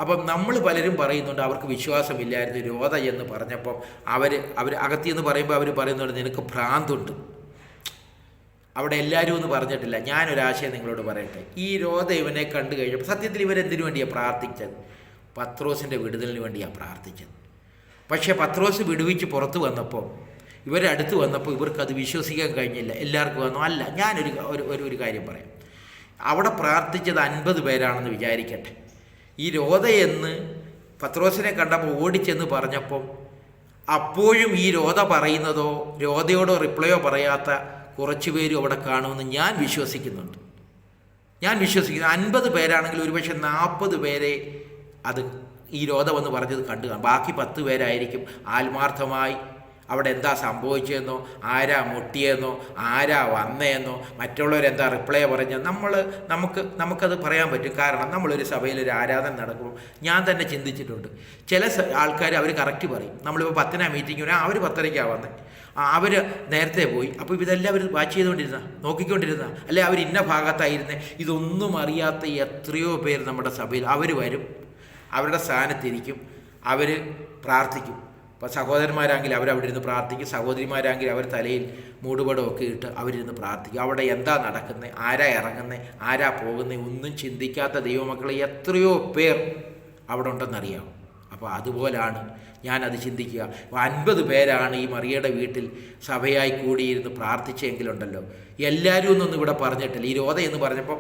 അപ്പം നമ്മൾ പലരും പറയുന്നുണ്ട് അവർക്ക് വിശ്വാസമില്ലായിരുന്നു രോധ എന്ന് പറഞ്ഞപ്പം അവർ അകത്തിയെന്ന് പറയുമ്പോൾ അവർ പറയുന്നുണ്ട് നിനക്ക് ഭ്രാന്തുണ്ട്. അവിടെ എല്ലാവരും എന്ന് പറഞ്ഞിട്ടില്ല. ഞാനൊരാശയം നിങ്ങളോട് പറയട്ടെ. ഈ രോധ ഇവനെ കണ്ടു കഴിഞ്ഞപ്പോൾ സത്യത്തിൽ ഇവരെന്തിനു വേണ്ടിയാണ് പ്രാർത്ഥിച്ചത്? പത്രോസിൻ്റെ വിടുതലിന് വേണ്ടിയാണ് പ്രാർത്ഥിച്ചത്. പക്ഷേ പത്രോസ് വിടുവിച്ച് പുറത്ത് വന്നപ്പോൾ ഇവരടുത്ത് വന്നപ്പോൾ ഇവർക്കത് വിശ്വസിക്കാൻ കഴിഞ്ഞില്ല. എല്ലാവർക്കും വന്നു. അല്ല, ഞാനൊരു ഒരു കാര്യം പറയാം. അവിടെ പ്രാർത്ഥിച്ചത് 50 പേരാണെന്ന് വിചാരിക്കട്ടെ. ഈ രോധയെന്ന് പത്രോസിനെ കണ്ടപ്പോൾ ഓടിച്ചെന്ന് പറഞ്ഞപ്പം അപ്പോഴും ഈ രോധ പറയുന്നതോ രോധയോടോ റിപ്ലൈയോ പറയാത്ത കുറച്ച് പേരും അവിടെ കാണുമെന്ന് ഞാൻ വിശ്വസിക്കുന്നുണ്ട്. 50 പേരാണെങ്കിൽ ഒരുപക്ഷെ 40 പേരെ അത് ഈ രോധ വന്ന് പറഞ്ഞത് കണ്ടു കാണും. ബാക്കി 10 പേരായിരിക്കും ആത്മാർത്ഥമായി അവിടെ എന്താ സംഭവിച്ചതെന്നോ ആരാ മുട്ടിയെന്നോ ആരാ വന്നതെന്നോ മറ്റുള്ളവരെന്താ റിപ്ലൈ പറഞ്ഞത് നമുക്കത് പറയാൻ പറ്റും. കാരണം നമ്മളൊരു സഭയിൽ ഒരു ആരാധന നടക്കുമ്പോൾ ഞാൻ തന്നെ ചിന്തിച്ചിട്ടുണ്ട്. ചില ആൾക്കാർ അവർ കറക്റ്റ് പറയും. നമ്മളിപ്പോൾ 10 മീറ്റിംഗ് അവർ 10:30 വന്നത്, അവർ നേരത്തെ പോയി. അപ്പോൾ ഇതെല്ലാം അവർ വാച്ച് ചെയ്തുകൊണ്ടിരുന്ന നോക്കിക്കൊണ്ടിരുന്ന അല്ലെ അവർ ഇന്ന ഭാഗത്തായിരുന്നേ. ഇതൊന്നും അറിയാത്ത എത്രയോ പേര് നമ്മുടെ സഭയിൽ അവർ വരും, അവരുടെ സ്ഥാനത്തിരിക്കും, അവർ പ്രാർത്ഥിക്കും. ഇപ്പോൾ സഹോദരന്മാരാണെങ്കിൽ അവരവിടെ ഇരുന്ന് പ്രാർത്ഥിക്കും, സഹോദരിമാരാണെങ്കിൽ അവർ തലയിൽ മൂടുപടമൊക്കെ ഇട്ട് അവരിരുന്ന് പ്രാർത്ഥിക്കും. അവിടെ എന്താ നടക്കുന്നത്, ആരാ ഇറങ്ങുന്നത്, ആരാ പോകുന്നത് ഒന്നും ചിന്തിക്കാത്ത ദൈവമക്കളെ എത്രയോ പേർ അവിടെ ഉണ്ടെന്നറിയാം. അപ്പോൾ അതുപോലാണ് ഞാനത് ചിന്തിക്കുക. 50 പേരാണ് ഈ മറിയയുടെ വീട്ടിൽ സഭയായി കൂടിയിരുന്ന് പ്രാർത്ഥിച്ചെങ്കിലുണ്ടല്ലോ. എല്ലാവരും ഒന്നും ഇവിടെ പറഞ്ഞിട്ടില്ല. ഈ രോധ എന്ന് പറഞ്ഞപ്പോൾ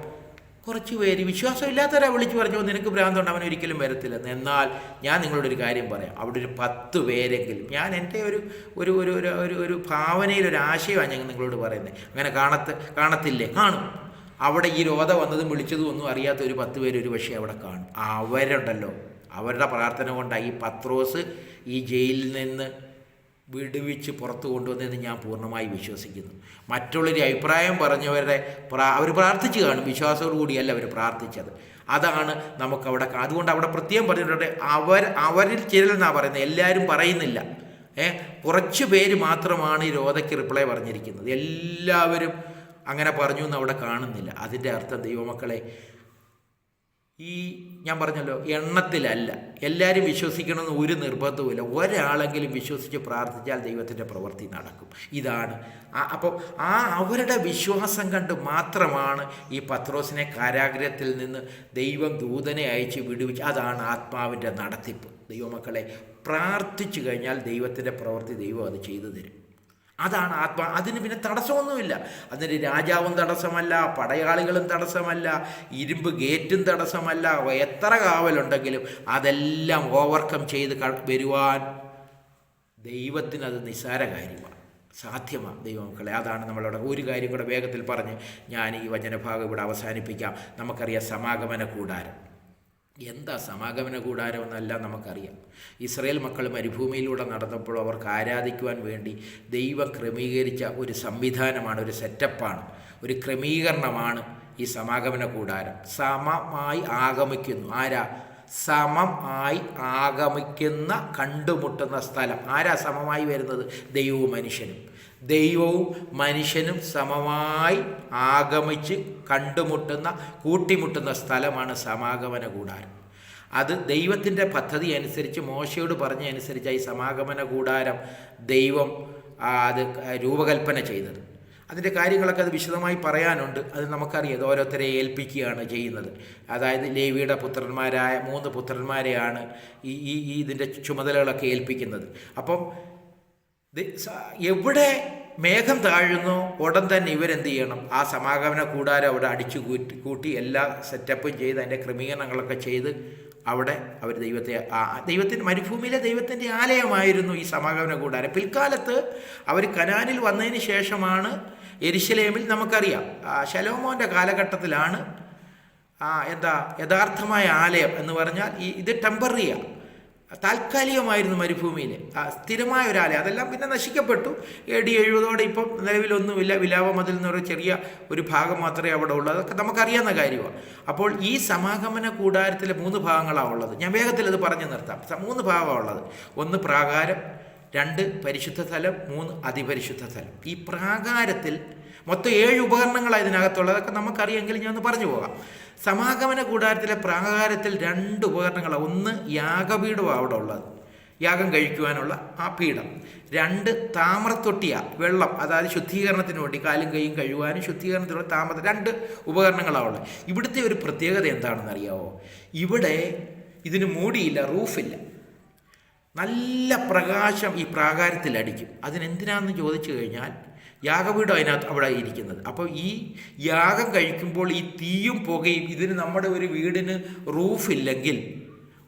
കുറച്ച് പേര് വിശ്വാസമില്ലാത്തവരാ വിളിച്ച് പറഞ്ഞു നിനക്ക് ഭ്രാന്തുണ്ട്, അവൻ ഒരിക്കലും വരത്തില്ലെന്ന്. എന്നാൽ ഞാൻ നിങ്ങളോടൊരു കാര്യം പറയാം. അവിടെ ഒരു 10 പേരെങ്കിലും, ഞാൻ എൻ്റെ ഒരു ഭാവനയിൽ ഒരു ആശയമാണ് ഞാൻ നിങ്ങളോട് പറയുന്നത്. അങ്ങനെ കാണത്തില്ലേ? കാണും. അവിടെ ഈ രോധ വന്നതും വിളിച്ചതും ഒന്നും അറിയാത്ത ഒരു 10 പേര് ഒരു പക്ഷേ അവിടെ കാണും. അവരുണ്ടല്ലോ, അവരുടെ പ്രാർത്ഥന കൊണ്ടാണ് ഈ പത്രോസ് ഈ ജയിലിൽ നിന്ന് വിടുവിച്ച് പുറത്തു കൊണ്ടുവന്നതെന്ന് ഞാൻ പൂർണ്ണമായി വിശ്വസിക്കുന്നു. മറ്റുള്ളൊരു അഭിപ്രായം പറഞ്ഞവരുടെ അവർ പ്രാർത്ഥിച്ചു കാണും. വിശ്വാസത്തോടു കൂടിയല്ല അവർ പ്രാർത്ഥിച്ചത്. അതാണ് നമുക്കവിടെ. അതുകൊണ്ട് അവിടെ പ്രത്യേകം പറഞ്ഞിട്ടുണ്ട് അവരിൽ ചിലരെന്നാണ് പറയുന്നത്, എല്ലാവരും പറയുന്നില്ല. കുറച്ച് പേര് മാത്രമാണ് ഈ രോധയ്ക്ക് റിപ്ലൈ പറഞ്ഞിരിക്കുന്നത്. എല്ലാവരും അങ്ങനെ പറഞ്ഞു എന്ന് അവിടെ കാണുന്നില്ല. അതിൻ്റെ അർത്ഥം ദൈവമക്കളെ, ഞാൻ പറഞ്ഞല്ലോ എണ്ണത്തിലല്ല, എല്ലാവരും വിശ്വസിക്കണമെന്ന് ഒരു നിർബന്ധവുമില്ല. ഒരാളെങ്കിലും വിശ്വസിച്ച് പ്രാർത്ഥിച്ചാൽ ദൈവത്തിൻ്റെ പ്രവൃത്തി നടക്കും. ഇതാണ്. അപ്പോൾ അവരുടെ വിശ്വാസം കണ്ട് മാത്രമാണ് ഈ പത്രോസിനെ കാരാഗ്രഹത്തിൽ നിന്ന് ദൈവം ദൂതനെ അയച്ച് വിടുവിച്ച്. അതാണ് ആത്മാവിൻ്റെ നടത്തിപ്പ്. ദൈവമക്കളെ, പ്രാർത്ഥിച്ചു കഴിഞ്ഞാൽ ദൈവത്തിൻ്റെ പ്രവൃത്തി ദൈവം അത് ചെയ്തു തരും. അതാണ് അതിന് പിന്നെ തടസ്സമൊന്നുമില്ല. അതിന് രാജാവും തടസ്സമല്ല, പടയാളികളും തടസ്സമല്ല, ഇരുമ്പ് ഗേറ്റും തടസ്സമല്ല. എത്ര കാവലുണ്ടെങ്കിലും അതെല്ലാം ഓവർകം ചെയ്ത് വരുവാൻ ദൈവത്തിനത് നിസ്സാര കാര്യമാണ്, സാധ്യമാണ് ദൈവമക്കളെ. അതാണ് നമ്മളവിടെ ഒരു കാര്യം കൂടെ വേഗത്തിൽ പറഞ്ഞ് ഞാൻ ഈ വചനഭാഗം ഇവിടെ അവസാനിപ്പിക്കാം. നമുക്കറിയാം സമാഗമന കൂടാരം. എന്താ സമാഗമന കൂടാരം എന്നെല്ലാം നമുക്കറിയാം. ഇസ്രായേൽ മക്കൾ മരുഭൂമിയിലൂടെ നടന്നപ്പോൾ അവർക്ക് ആരാധിക്കുവാൻ വേണ്ടി ദൈവം ക്രമീകരിച്ച ഒരു സംവിധാനമാണ്, ഒരു സെറ്റപ്പാണ്, ഒരു ക്രമീകരണമാണ് ഈ സമാഗമന കൂടാരം. സമമായി ആഗമിക്കുന്നു. ആരാ? സമം ആയി ആഗമിക്കുന്ന കണ്ടുമുട്ടുന്ന സ്ഥലം. ആരാ സമമായി വരുന്നത്? ദൈവവും മനുഷ്യനും. ദൈവവും മനുഷ്യനും സമമായി ആഗമിച്ച് കണ്ടുമുട്ടുന്ന കൂട്ടിമുട്ടുന്ന സ്ഥലമാണ് സമാഗമന കൂടാരം. അത് ദൈവത്തിൻ്റെ പദ്ധതി അനുസരിച്ച് മോശയോട് പറഞ്ഞതനുസരിച്ച് ഈ സമാഗമന കൂടാരം ദൈവം അത് രൂപകൽപ്പന ചെയ്തത്. അതിൻ്റെ കാര്യങ്ങളൊക്കെ അത് വിശദമായി പറയാനുണ്ട്. അത് നമുക്കറിയാം. അത് ഓരോരുത്തരെ ഏൽപ്പിക്കുകയാണ് ചെയ്യുന്നത്. അതായത് ലേവിയുടെ പുത്രന്മാരായ 3 പുത്രന്മാരെയാണ് ഇതിൻ്റെ ചുമതലകളൊക്കെ ഏൽപ്പിക്കുന്നത്. അപ്പം എവിടെ മേഘം താഴുന്നോ ഉടൻ തന്നെ ഇവരെന്ത് ചെയ്യണം? ആ സമാഗമന കൂടാരം അവിടെ അടിച്ചു കൂട്ടി എല്ലാ സെറ്റപ്പും ചെയ്ത് അതിൻ്റെ ക്രമീകരണങ്ങളൊക്കെ ചെയ്ത് അവിടെ അവർ ദൈവത്തിൻ്റെ മരുഭൂമിയിലെ ദൈവത്തിൻ്റെ ആലയമായിരുന്നു ഈ സമാഗമന കൂടാരം. പിൽക്കാലത്ത് അവർ കനാനിൽ വന്നതിന് ശേഷമാണ് യെരുശലേമിൽ നമുക്കറിയാം ശലോമോൻ്റെ കാലഘട്ടത്തിലാണ് യഥാർത്ഥമായ ആലയം എന്ന് പറഞ്ഞാൽ ഇത് ടെമ്പററിയാണ്, താൽക്കാലികമായിരുന്നു മരുഭൂമിയിൽ സ്ഥിരമായ ഒരു ആലയം. അതെല്ലാം പിന്നെ നശിക്കപ്പെട്ടു. AD 70 ഇപ്പം നിലവിലൊന്നുമില്ല. വിലാപമതിൽ എന്നൊരു ചെറിയ ഒരു ഭാഗം മാത്രമേ അവിടെ ഉള്ളൂ. അതൊക്കെ നമുക്കറിയാവുന്ന കാര്യമാണ്. അപ്പോൾ ഈ സമാഗമന കൂടാരത്തിലെ 3 ഭാഗങ്ങളാണ് ഉള്ളത്. ഞാൻ വേഗത്തിൽ അത് പറഞ്ഞു നിർത്താം. 3 ഭാഗമാണ് ഉള്ളത്. 1 പ്രാകാരം, 2 പരിശുദ്ധ സ്ഥലം, 3 അതിപരിശുദ്ധ സ്ഥലം. ഈ പ്രാകാരത്തിൽ മൊത്തം 7 ഉപകരണങ്ങളാണ് ഇതിനകത്തുള്ളത്. അതൊക്കെ നമുക്കറിയാമെങ്കിൽ ഞാൻ ഒന്ന് പറഞ്ഞു പോകാം. സമാഗമന കൂടാരത്തിലെ പ്രാകാരത്തിൽ 2 ഉപകരണങ്ങളാണ്. ഒന്ന് യാഗപീഠമാണ് അവിടെ ഉള്ളത്, യാഗം കഴിക്കുവാനുള്ള ആ പീഠം. 2 താമ്രത്തൊട്ടിയാണ്, വെള്ളം, അതായത് ശുദ്ധീകരണത്തിന് വേണ്ടി കാലും കൈയും കഴുകുവാനും ശുദ്ധീകരണത്തിനുള്ള 2 ഉപകരണങ്ങളാണ് ഉള്ളത്. ഇവിടുത്തെ ഒരു പ്രത്യേകത എന്താണെന്ന് അറിയാമോ? ഇവിടെ ഇതിന് മൂടിയില്ല, റൂഫില്ല. നല്ല പ്രകാശം ഈ പ്രാകാരത്തിൽ അടിക്കും. അതിനെന്തിനാണെന്ന് ചോദിച്ചു കഴിഞ്ഞാൽ യാഗപീഠം അതിനകത്ത് അവിടെ ഇരിക്കുന്നത്. അപ്പോൾ ഈ യാഗം കഴിക്കുമ്പോൾ ഈ തീയും പുകയും, ഇതിന് നമ്മുടെ ഒരു വീടിന് റൂഫില്ലെങ്കിൽ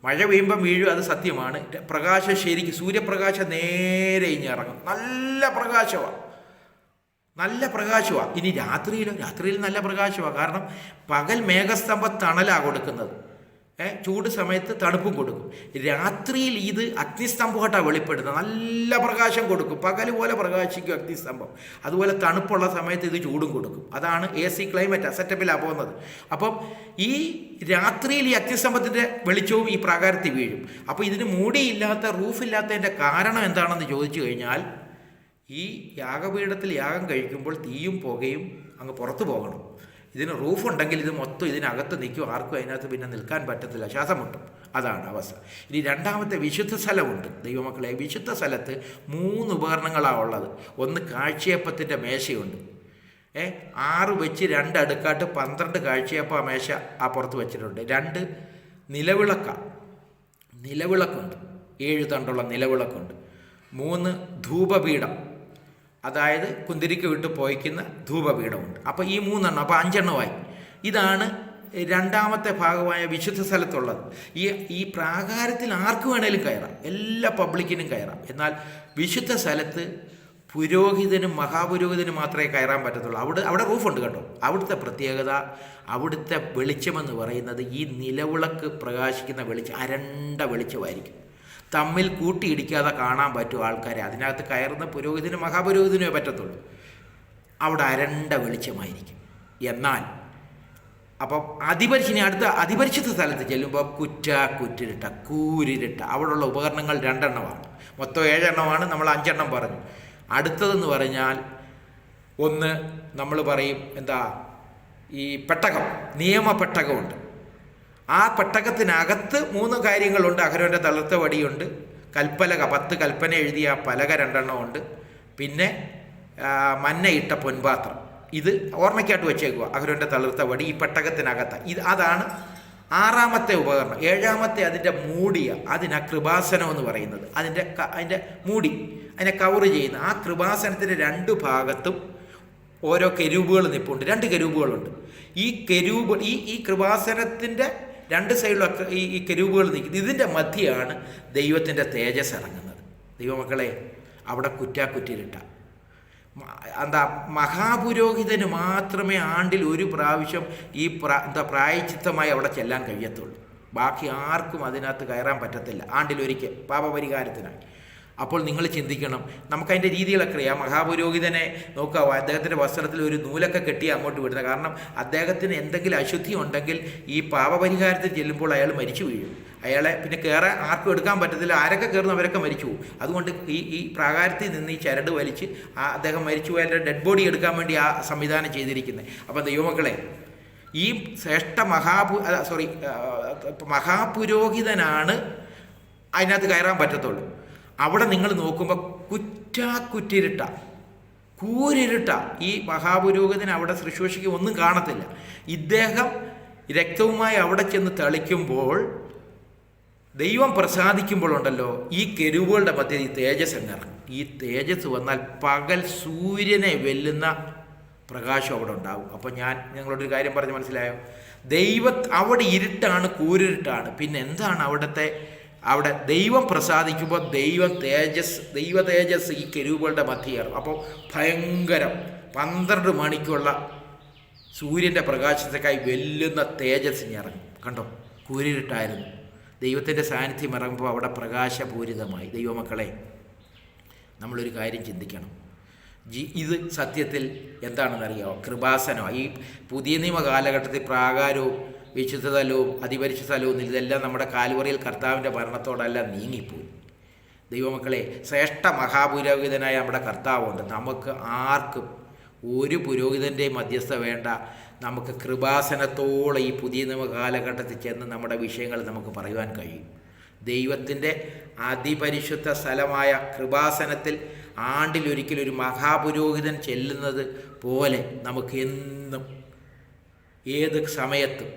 മഴ പെയ്യുമ്പം വീഴും, അത് സത്യമാണ്. പ്രകാശം ശരിക്കും സൂര്യപ്രകാശം നേരെ ഇറങ്ങും. നല്ല പ്രകാശമാണ്. ഇനി രാത്രിയിൽ നല്ല പ്രകാശമാണ്. കാരണം പകൽ മേഘസ്തംഭം തണലാണ് കൊടുക്കുന്നത്, ചൂട് സമയത്ത് തണുപ്പും കൊടുക്കും. രാത്രിയിൽ ഇത് അഗ്നിസ്തംഭമായിട്ടാണ് വെളിപ്പെടുന്നത്. നല്ല പ്രകാശം കൊടുക്കും, പകൽ പോലെ പ്രകാശിക്കും അഗ്നിസ്തംഭം. അതുപോലെ തണുപ്പുള്ള സമയത്ത് ഇത് ചൂടും കൊടുക്കും. അതാണ് AC ക്ലൈമറ്റ് സെറ്റപ്പിലാണ് പോകുന്നത്. അപ്പം ഈ രാത്രിയിൽ ഈ അഗ്നിസ്തംഭത്തിൻ്റെ വെളിച്ചവും ഈ പ്രാകാരത്തിൽ വീഴും. അപ്പോൾ ഇതിന് മൂടിയില്ലാത്ത, റൂഫില്ലാത്തതിൻ്റെ കാരണം എന്താണെന്ന് ചോദിച്ചു കഴിഞ്ഞാൽ, ഈ യാഗപീഠത്തിൽ യാഗം കഴിക്കുമ്പോൾ തീയും പുകയും അങ്ങ് പുറത്തു പോകണം. ഇതിന് റൂഫുണ്ടെങ്കിൽ ഇത് മൊത്തം ഇതിനകത്ത് നിൽക്കും, ആർക്കും അതിനകത്ത് പിന്നെ നിൽക്കാൻ പറ്റത്തില്ല, ശ്വാസം മുട്ടും. അതാണ് അവസ്ഥ. ഇനി രണ്ടാമത്തെ വിശുദ്ധ സ്ഥലമുണ്ട്. ദൈവമക്കളെ, വിശുദ്ധ സ്ഥലത്ത് 3 ഉപകരണങ്ങളാണ് ഉള്ളത്. ഒന്ന് കാഴ്ചയപ്പത്തിൻ്റെ മേശയുണ്ട്. 6 വെച്ച് 2 അടുക്കാട്ട് 12 കാഴ്ചയപ്പം ആ മേശ ആ പുറത്ത് വെച്ചിട്ടുണ്ട്. 2 നിലവിളക്കുണ്ട്, 7 തണ്ടുള്ള നിലവിളക്കുണ്ട്. 3 ധൂപപീഠം, അതായത് കുന്തിരിക്ക് വിട്ട് പോയിക്കുന്ന ധൂപപീഠമുണ്ട്. അപ്പോൾ ഈ 3 എണ്ണം, അപ്പോൾ 5 എണ്ണമായി. ഇതാണ് രണ്ടാമത്തെ ഭാഗമായ വിശുദ്ധ സ്ഥലത്തുള്ളത്. ഈ പ്രാകാരത്തിൽ ആർക്ക് വേണേലും കയറാം, എല്ലാ പബ്ലിക്കിനും കയറാം. എന്നാൽ വിശുദ്ധ സ്ഥലത്ത് പുരോഹിതനും മഹാപുരോഹിതനും മാത്രമേ കയറാൻ പറ്റത്തുള്ളൂ. അവിടെ റൂഫുണ്ട് കേട്ടോ. അവിടുത്തെ പ്രത്യേകത, അവിടുത്തെ വെളിച്ചമെന്ന് പറയുന്നത് ഈ നിലവിളക്ക് പ്രകാശിക്കുന്ന വെളിച്ചം അരണ്ട വെളിച്ചമായിരിക്കും. തമ്മിൽ കൂട്ടിയിടിക്കാതെ കാണാൻ പറ്റും ആൾക്കാരെ. അതിനകത്ത് കയറുന്ന പുരോഹിതനും മഹാപുരോഹിതനുമേ പറ്റത്തുള്ളൂ. അവിടെ അരണ്ട വെളിച്ചമായിരിക്കും. എന്നാൽ അപ്പം അടുത്ത അതിപരിശുദ്ധ സ്ഥലത്ത് ചെല്ലുമ്പോൾ കുറ്റിരിട്ട കൂരിരുട്ട. അവിടെയുള്ള ഉപകരണങ്ങൾ 2 എണ്ണമാണ്. മൊത്തം 7 എണ്ണമാണ്, നമ്മൾ 5 എണ്ണം പറഞ്ഞു. അടുത്തതെന്ന് പറഞ്ഞാൽ ഒന്ന് നമ്മൾ പറയും എന്താ, ഈ പെട്ടകം, നിയമപ്പെട്ടകമുണ്ട്. ആ പെട്ടകത്തിനകത്ത് 3 കാര്യങ്ങളുണ്ട്. അഹരോൻ്റെ തളിർത്ത വടിയുണ്ട്, കൽപ്പലക 10 കൽപ്പന എഴുതിയ പലക 2 എണ്ണമുണ്ട്, പിന്നെ മന്നയിട്ട പൊൻപാത്രം. ഇത് ഓർമ്മയ്ക്കായിട്ട് വെച്ചേക്കുക. അഹരോൻ്റെ തളിർത്ത വടി ഈ പെട്ടകത്തിനകത്ത്. അതാണ് 6ാമത്തെ ഉപകരണം. 7ാമത്തെ അതിൻ്റെ മൂടിയ, അതിനാ കൃപാസനം എന്ന് പറയുന്നത്. അതിൻ്റെ മൂടി, അതിനെ കവർ ചെയ്യുന്ന ആ കൃപാസനത്തിൻ്റെ 2 ഭാഗത്തും ഓരോ കെരൂബുകൾ നിൽപ്പുണ്ട്. 2 കെരൂബുകളുണ്ട്. ഈ കൃപാസനത്തിൻ്റെ 2 സൈഡിലൊക്കെ ഈ കെരൂബുകൾ നിൽക്കുന്നത്. ഇതിൻ്റെ മധ്യയാണ് ദൈവത്തിൻ്റെ തേജസ് ഇറങ്ങുന്നത്. ദൈവമക്കളെ, അവിടെ കുറ്റിരിട്ട. മഹാപുരോഹിതന് മാത്രമേ ആണ്ടിൽ 1 പ്രാവശ്യം ഈ പ്രായച്ചിത്തമായി അവിടെ ചെല്ലാൻ കഴിയത്തുള്ളൂ. ബാക്കി ആർക്കും അതിനകത്ത് കയറാൻ പറ്റത്തില്ല, ആണ്ടിലൊരിക്കൽ പാപപരിഹാരത്തിനായി. അപ്പോൾ നിങ്ങൾ ചിന്തിക്കണം, നമുക്കതിൻ്റെ രീതികളൊക്കെ അറിയാം. മഹാപുരോഹിതനെ നോക്കാവോ, അദ്ദേഹത്തിൻ്റെ വസ്ത്രത്തിൽ ഒരു നൂലൊക്കെ കെട്ടി അങ്ങോട്ട് വിടുന്നത്. കാരണം അദ്ദേഹത്തിന് എന്തെങ്കിലും അശുദ്ധി ഉണ്ടെങ്കിൽ ഈ പാപപരിഹാരത്തിൽ ചെല്ലുമ്പോൾ അയാൾ മരിച്ചു വീഴും. അയാളെ പിന്നെ കയറാൻ ആർക്കും എടുക്കാൻ പറ്റത്തില്ല. ആരൊക്കെ കയറുന്നു അവരൊക്കെ മരിച്ചു പോകും. അതുകൊണ്ട് ഈ പ്രാകാരത്തിൽ നിന്ന് ഈ ചരട് വലിച്ച് അദ്ദേഹം മരിച്ചു പോയതിൻ്റെ ഡെഡ് ബോഡി എടുക്കാൻ വേണ്ടി ആ സംവിധാനം ചെയ്തിരിക്കുന്നത്. അപ്പോൾ ദൈവമക്കളെ, ഈ ശ്രേഷ്ഠ മഹാപുരോഹിതനാണ് അതിനകത്ത് കയറാൻ പറ്റത്തുള്ളൂ. അവിടെ നിങ്ങൾ നോക്കുമ്പോൾ കുറ്റിരിട്ട, കൂരിരുട്ട. ഈ മഹാപുരോഹിതൻ അവിടെ ശുശ്രൂഷയ്ക്ക് ഒന്നും കാണത്തില്ല. ഇദ്ദേഹം രക്തവുമായി അവിടെ ചെന്ന് തളിക്കുമ്പോൾ, ദൈവം പ്രസാദിക്കുമ്പോഴുണ്ടല്ലോ, ഈ കെരൂബുകളുടെ മധ്യ ഈ തേജസ് ഇറങ്ങും. ഈ തേജസ് വന്നാൽ പകൽ സൂര്യനെ വെല്ലുന്ന പ്രകാശം അവിടെ ഉണ്ടാവും. അപ്പോൾ ഞാൻ നിങ്ങളോടൊരു കാര്യം പറഞ്ഞ് മനസ്സിലായോ? അവിടെ ഇരുട്ടാണ്, കൂരിരുട്ടാണ്. പിന്നെ എന്താണ് അവിടെ ദൈവം പ്രസാദിക്കുമ്പോൾ ദൈവ തേജസ് ഈ കെരൂബുകളുടെ മധ്യയാണ്. അപ്പോൾ ഭയങ്കരം 12 മണിക്കുള്ള സൂര്യൻ്റെ പ്രകാശത്തേക്കായി വെല്ലുന്ന തേജസ് ഇറങ്ങും. കണ്ടോ, കൂരിരുട്ടായിരുന്നു. ദൈവത്തിൻ്റെ സാന്നിധ്യം ഇറങ്ങുമ്പോൾ അവിടെ പ്രകാശപൂരിതമായി. ദൈവമക്കളെ, നമ്മളൊരു കാര്യം ചിന്തിക്കണം. ഇത് സത്യത്തിൽ എന്താണെന്നറിയാമോ? കൃപാസനമാണ്. ഈ പുതിയ നിയമ കാലഘട്ടത്തിൽ പ്രാകാരവും വിശുദ്ധ സ്ഥലവും അതിപരിശുദ്ധ സ്ഥലവും ഇതെല്ലാം നമ്മുടെ കാൽവറിയിൽ കർത്താവിൻ്റെ മരണത്തോടെല്ലാം നീങ്ങിപ്പോയി. ദൈവമക്കളെ, ശ്രേഷ്ഠ മഹാപുരോഹിതനായ നമ്മുടെ കർത്താവുണ്ട്. നമുക്ക് ആർക്കും ഒരു പുരോഹിതൻ്റെ മധ്യസ്ഥ വേണ്ട. നമുക്ക് കൃപാസനത്തോളം ഈ പുതിയ നിയമ കാലഘട്ടത്തിൽ ചെന്ന് നമ്മുടെ വിഷയങ്ങൾ നമുക്ക് പറയുവാൻ കഴിയും. ദൈവത്തിൻ്റെ അതിപരിശുദ്ധ സ്ഥലമായ കൃപാസനത്തിൽ ആണ്ടിലൊരിക്കൽ ഒരു മഹാപുരോഹിതൻ ചെല്ലുന്നത് പോലെ നമുക്ക് എന്നും ഏത് സമയത്തും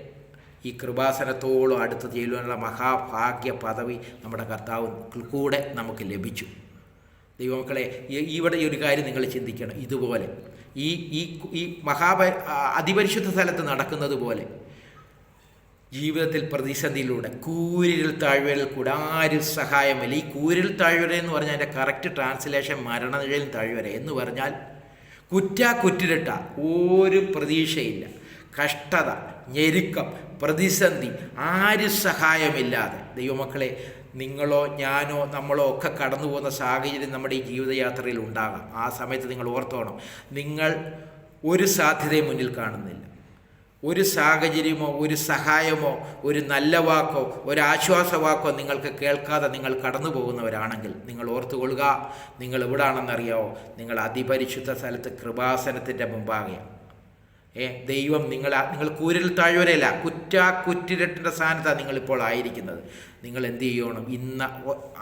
ഈ കൃപാസനത്തോളം അടുത്ത് ചെല്ലുവാനുള്ള മഹാഭാഗ്യ പദവി നമ്മുടെ കർത്താവ് കൂടെ നമുക്ക് ലഭിച്ചു. ദൈവമക്കളെ, ഇവിടെ ഒരു കാര്യം നിങ്ങൾ ചിന്തിക്കണം. ഇതുപോലെ ഈ ഈ ഈ അതിപരിശുദ്ധ സ്ഥലത്ത് നടക്കുന്നത് പോലെ ജീവിതത്തിൽ പ്രതിസന്ധിയിലൂടെ കൂരിരുൾ താഴ്വരയിൽ കൂടെ ആരും സഹായമില്ല. ഈ കൂരിരുൾ താഴ്വര എന്ന് പറഞ്ഞാൽ അതിൻ്റെ കറക്റ്റ് ട്രാൻസ്ലേഷൻ മരണനിഴൽ താഴ്വര എന്ന് പറഞ്ഞാൽ കുറ്റിരട്ട, ഒരു പ്രതീക്ഷയില്ല, കഷ്ടത, ഞെരുക്കം, പ്രതിസന്ധി, ആരും സഹായമില്ലാതെ. ദൈവമക്കളെ, നിങ്ങളോ ഞാനോ നമ്മളോ ഒക്കെ കടന്നു പോകുന്ന സാഹചര്യം നമ്മുടെ ഈ ജീവിതയാത്രയിൽ ഉണ്ടാകാം. ആ സമയത്ത് നിങ്ങൾ ഓർത്തോണം, നിങ്ങൾ ഒരു സാധ്യതയും മുന്നിൽ കാണുന്നില്ല. ഒരു സാഹചര്യമോ ഒരു സഹായമോ ഒരു നല്ല വാക്കോ ഒരു ആശ്വാസവാക്കോ നിങ്ങൾക്ക് കേൾക്കാതെ നിങ്ങൾ കടന്നു പോകുന്നവരാണെങ്കിൽ നിങ്ങൾ ഓർത്തുകൊള്ളുക, നിങ്ങൾ എവിടാണെന്നറിയാമോ? നിങ്ങൾ അതിപരിശുദ്ധ സ്ഥലത്ത് കൃപാസനത്തിൻ്റെ മുമ്പാകെയാണ്. ദൈവം നിങ്ങൾ കൂരിൽ താഴ്വരയില്ല, കുറ്റിരട്ടിൻ്റെ സ്ഥാനത്താണ് നിങ്ങളിപ്പോൾ ആയിരിക്കുന്നത്. നിങ്ങൾ എന്ത് ചെയ്യണം? ഇന്ന്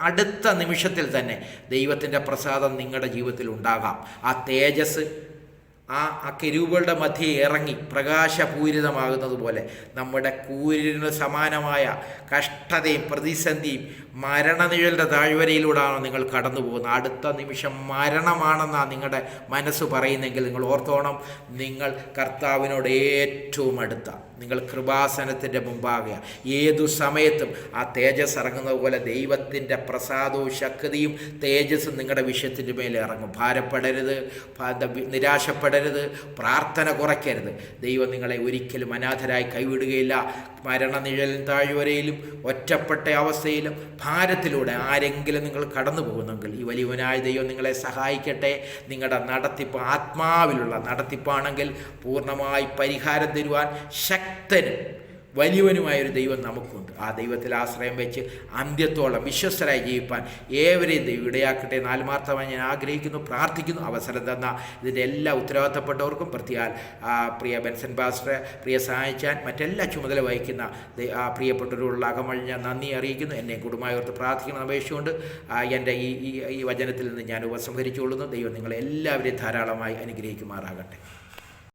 അടുത്ത നിമിഷത്തിൽ തന്നെ ദൈവത്തിൻ്റെ പ്രസാദം നിങ്ങളുടെ ജീവിതത്തിൽ ഉണ്ടാകാം. ആ തേജസ് ആ കെരൂബുകളുടെ മധ്യേ ഇറങ്ങി പ്രകാശപൂരിതമാകുന്നത് പോലെ നമ്മുടെ കൂരിന് സമാനമായ കഷ്ടതയും പ്രതിസന്ധിയും മരണനിഴലിൻ്റെ താഴ്വരയിലൂടെയാണോ നിങ്ങൾ കടന്നു പോകുന്നത്? അടുത്ത നിമിഷം മരണമാണെന്നാണ് നിങ്ങളുടെ മനസ്സ് പറയുന്നെങ്കിൽ നിങ്ങൾ ഓർത്തോണം, നിങ്ങൾ കർത്താവിനോട് ഏറ്റവും അടുത്ത, നിങ്ങൾ കൃപാസനത്തിൻ്റെ മുമ്പാകെ ഏതു സമയത്തും ആ തേജസ് ഇറങ്ങുന്നത് പോലെ ദൈവത്തിൻ്റെ പ്രസാദവും ശക്തിയും തേജസ്സും നിങ്ങളുടെ വിഷയത്തിൻ്റെ മേലെ ഇറങ്ങും. ഭാരപ്പെടരുത്, നിരാശപ്പെടരുത്, പ്രാർത്ഥന കുറയ്ക്കരുത്. ദൈവം നിങ്ങളെ ഒരിക്കലും അനാഥരായി കൈവിടുകയില്ല. മരണനിഴലും താഴ്വരയിലും ഒറ്റപ്പെട്ട അവസ്ഥയിലും ഭാരത്തിലൂടെ ആരെങ്കിലും നിങ്ങൾ കടന്നു പോകുന്നെങ്കിൽ ഈ വലിയവനായ ദൈവം നിങ്ങളെ സഹായിക്കട്ടെ. നിങ്ങളുടെ നടത്തിപ്പ് ആത്മാവിലുള്ള നടത്തിപ്പാണെങ്കിൽ പൂർണ്ണമായി പരിഹാരം തരുവാൻ ശക്തനും വലിയവനുമായൊരു ദൈവം നമുക്കുണ്ട്. ആ ദൈവത്തിൽ ആശ്രയം വെച്ച് അന്ത്യത്തോളം വിശ്വസ്തരായി ജീവിപ്പാൻ ഏവരെയും ദൈവം ഇടയാക്കട്ടെ എന്ന് ആത്മാർത്ഥമായി ഞാൻ ആഗ്രഹിക്കുന്നു, പ്രാർത്ഥിക്കുന്നു. അവസരം തന്ന ഇതിൻ്റെ എല്ലാ ഉത്തരവാദിത്തപ്പെട്ടവർക്കും, പ്രത്യേക പ്രിയ ബെൻസൺ പാസ്റ്റർ, പ്രിയ സഹായിച്ചാൻ, മറ്റെല്ലാ ചുമതല വഹിക്കുന്ന പ്രിയപ്പെട്ടവരോടുള്ള അകമഴിഞ്ഞ നന്ദി അറിയിക്കുന്നു. എന്നെ കുടുംബമായോർത്ത് പ്രാർത്ഥിക്കണം അപേക്ഷിച്ചുകൊണ്ട് എൻ്റെ ഈ വചനത്തിൽ നിന്ന് ഞാൻ ഉപസംഹരിച്ചുകൊള്ളുന്നു. ദൈവം നിങ്ങളെല്ലാവരെയും ധാരാളമായി അനുഗ്രഹിക്കുമാറാകട്ടെ.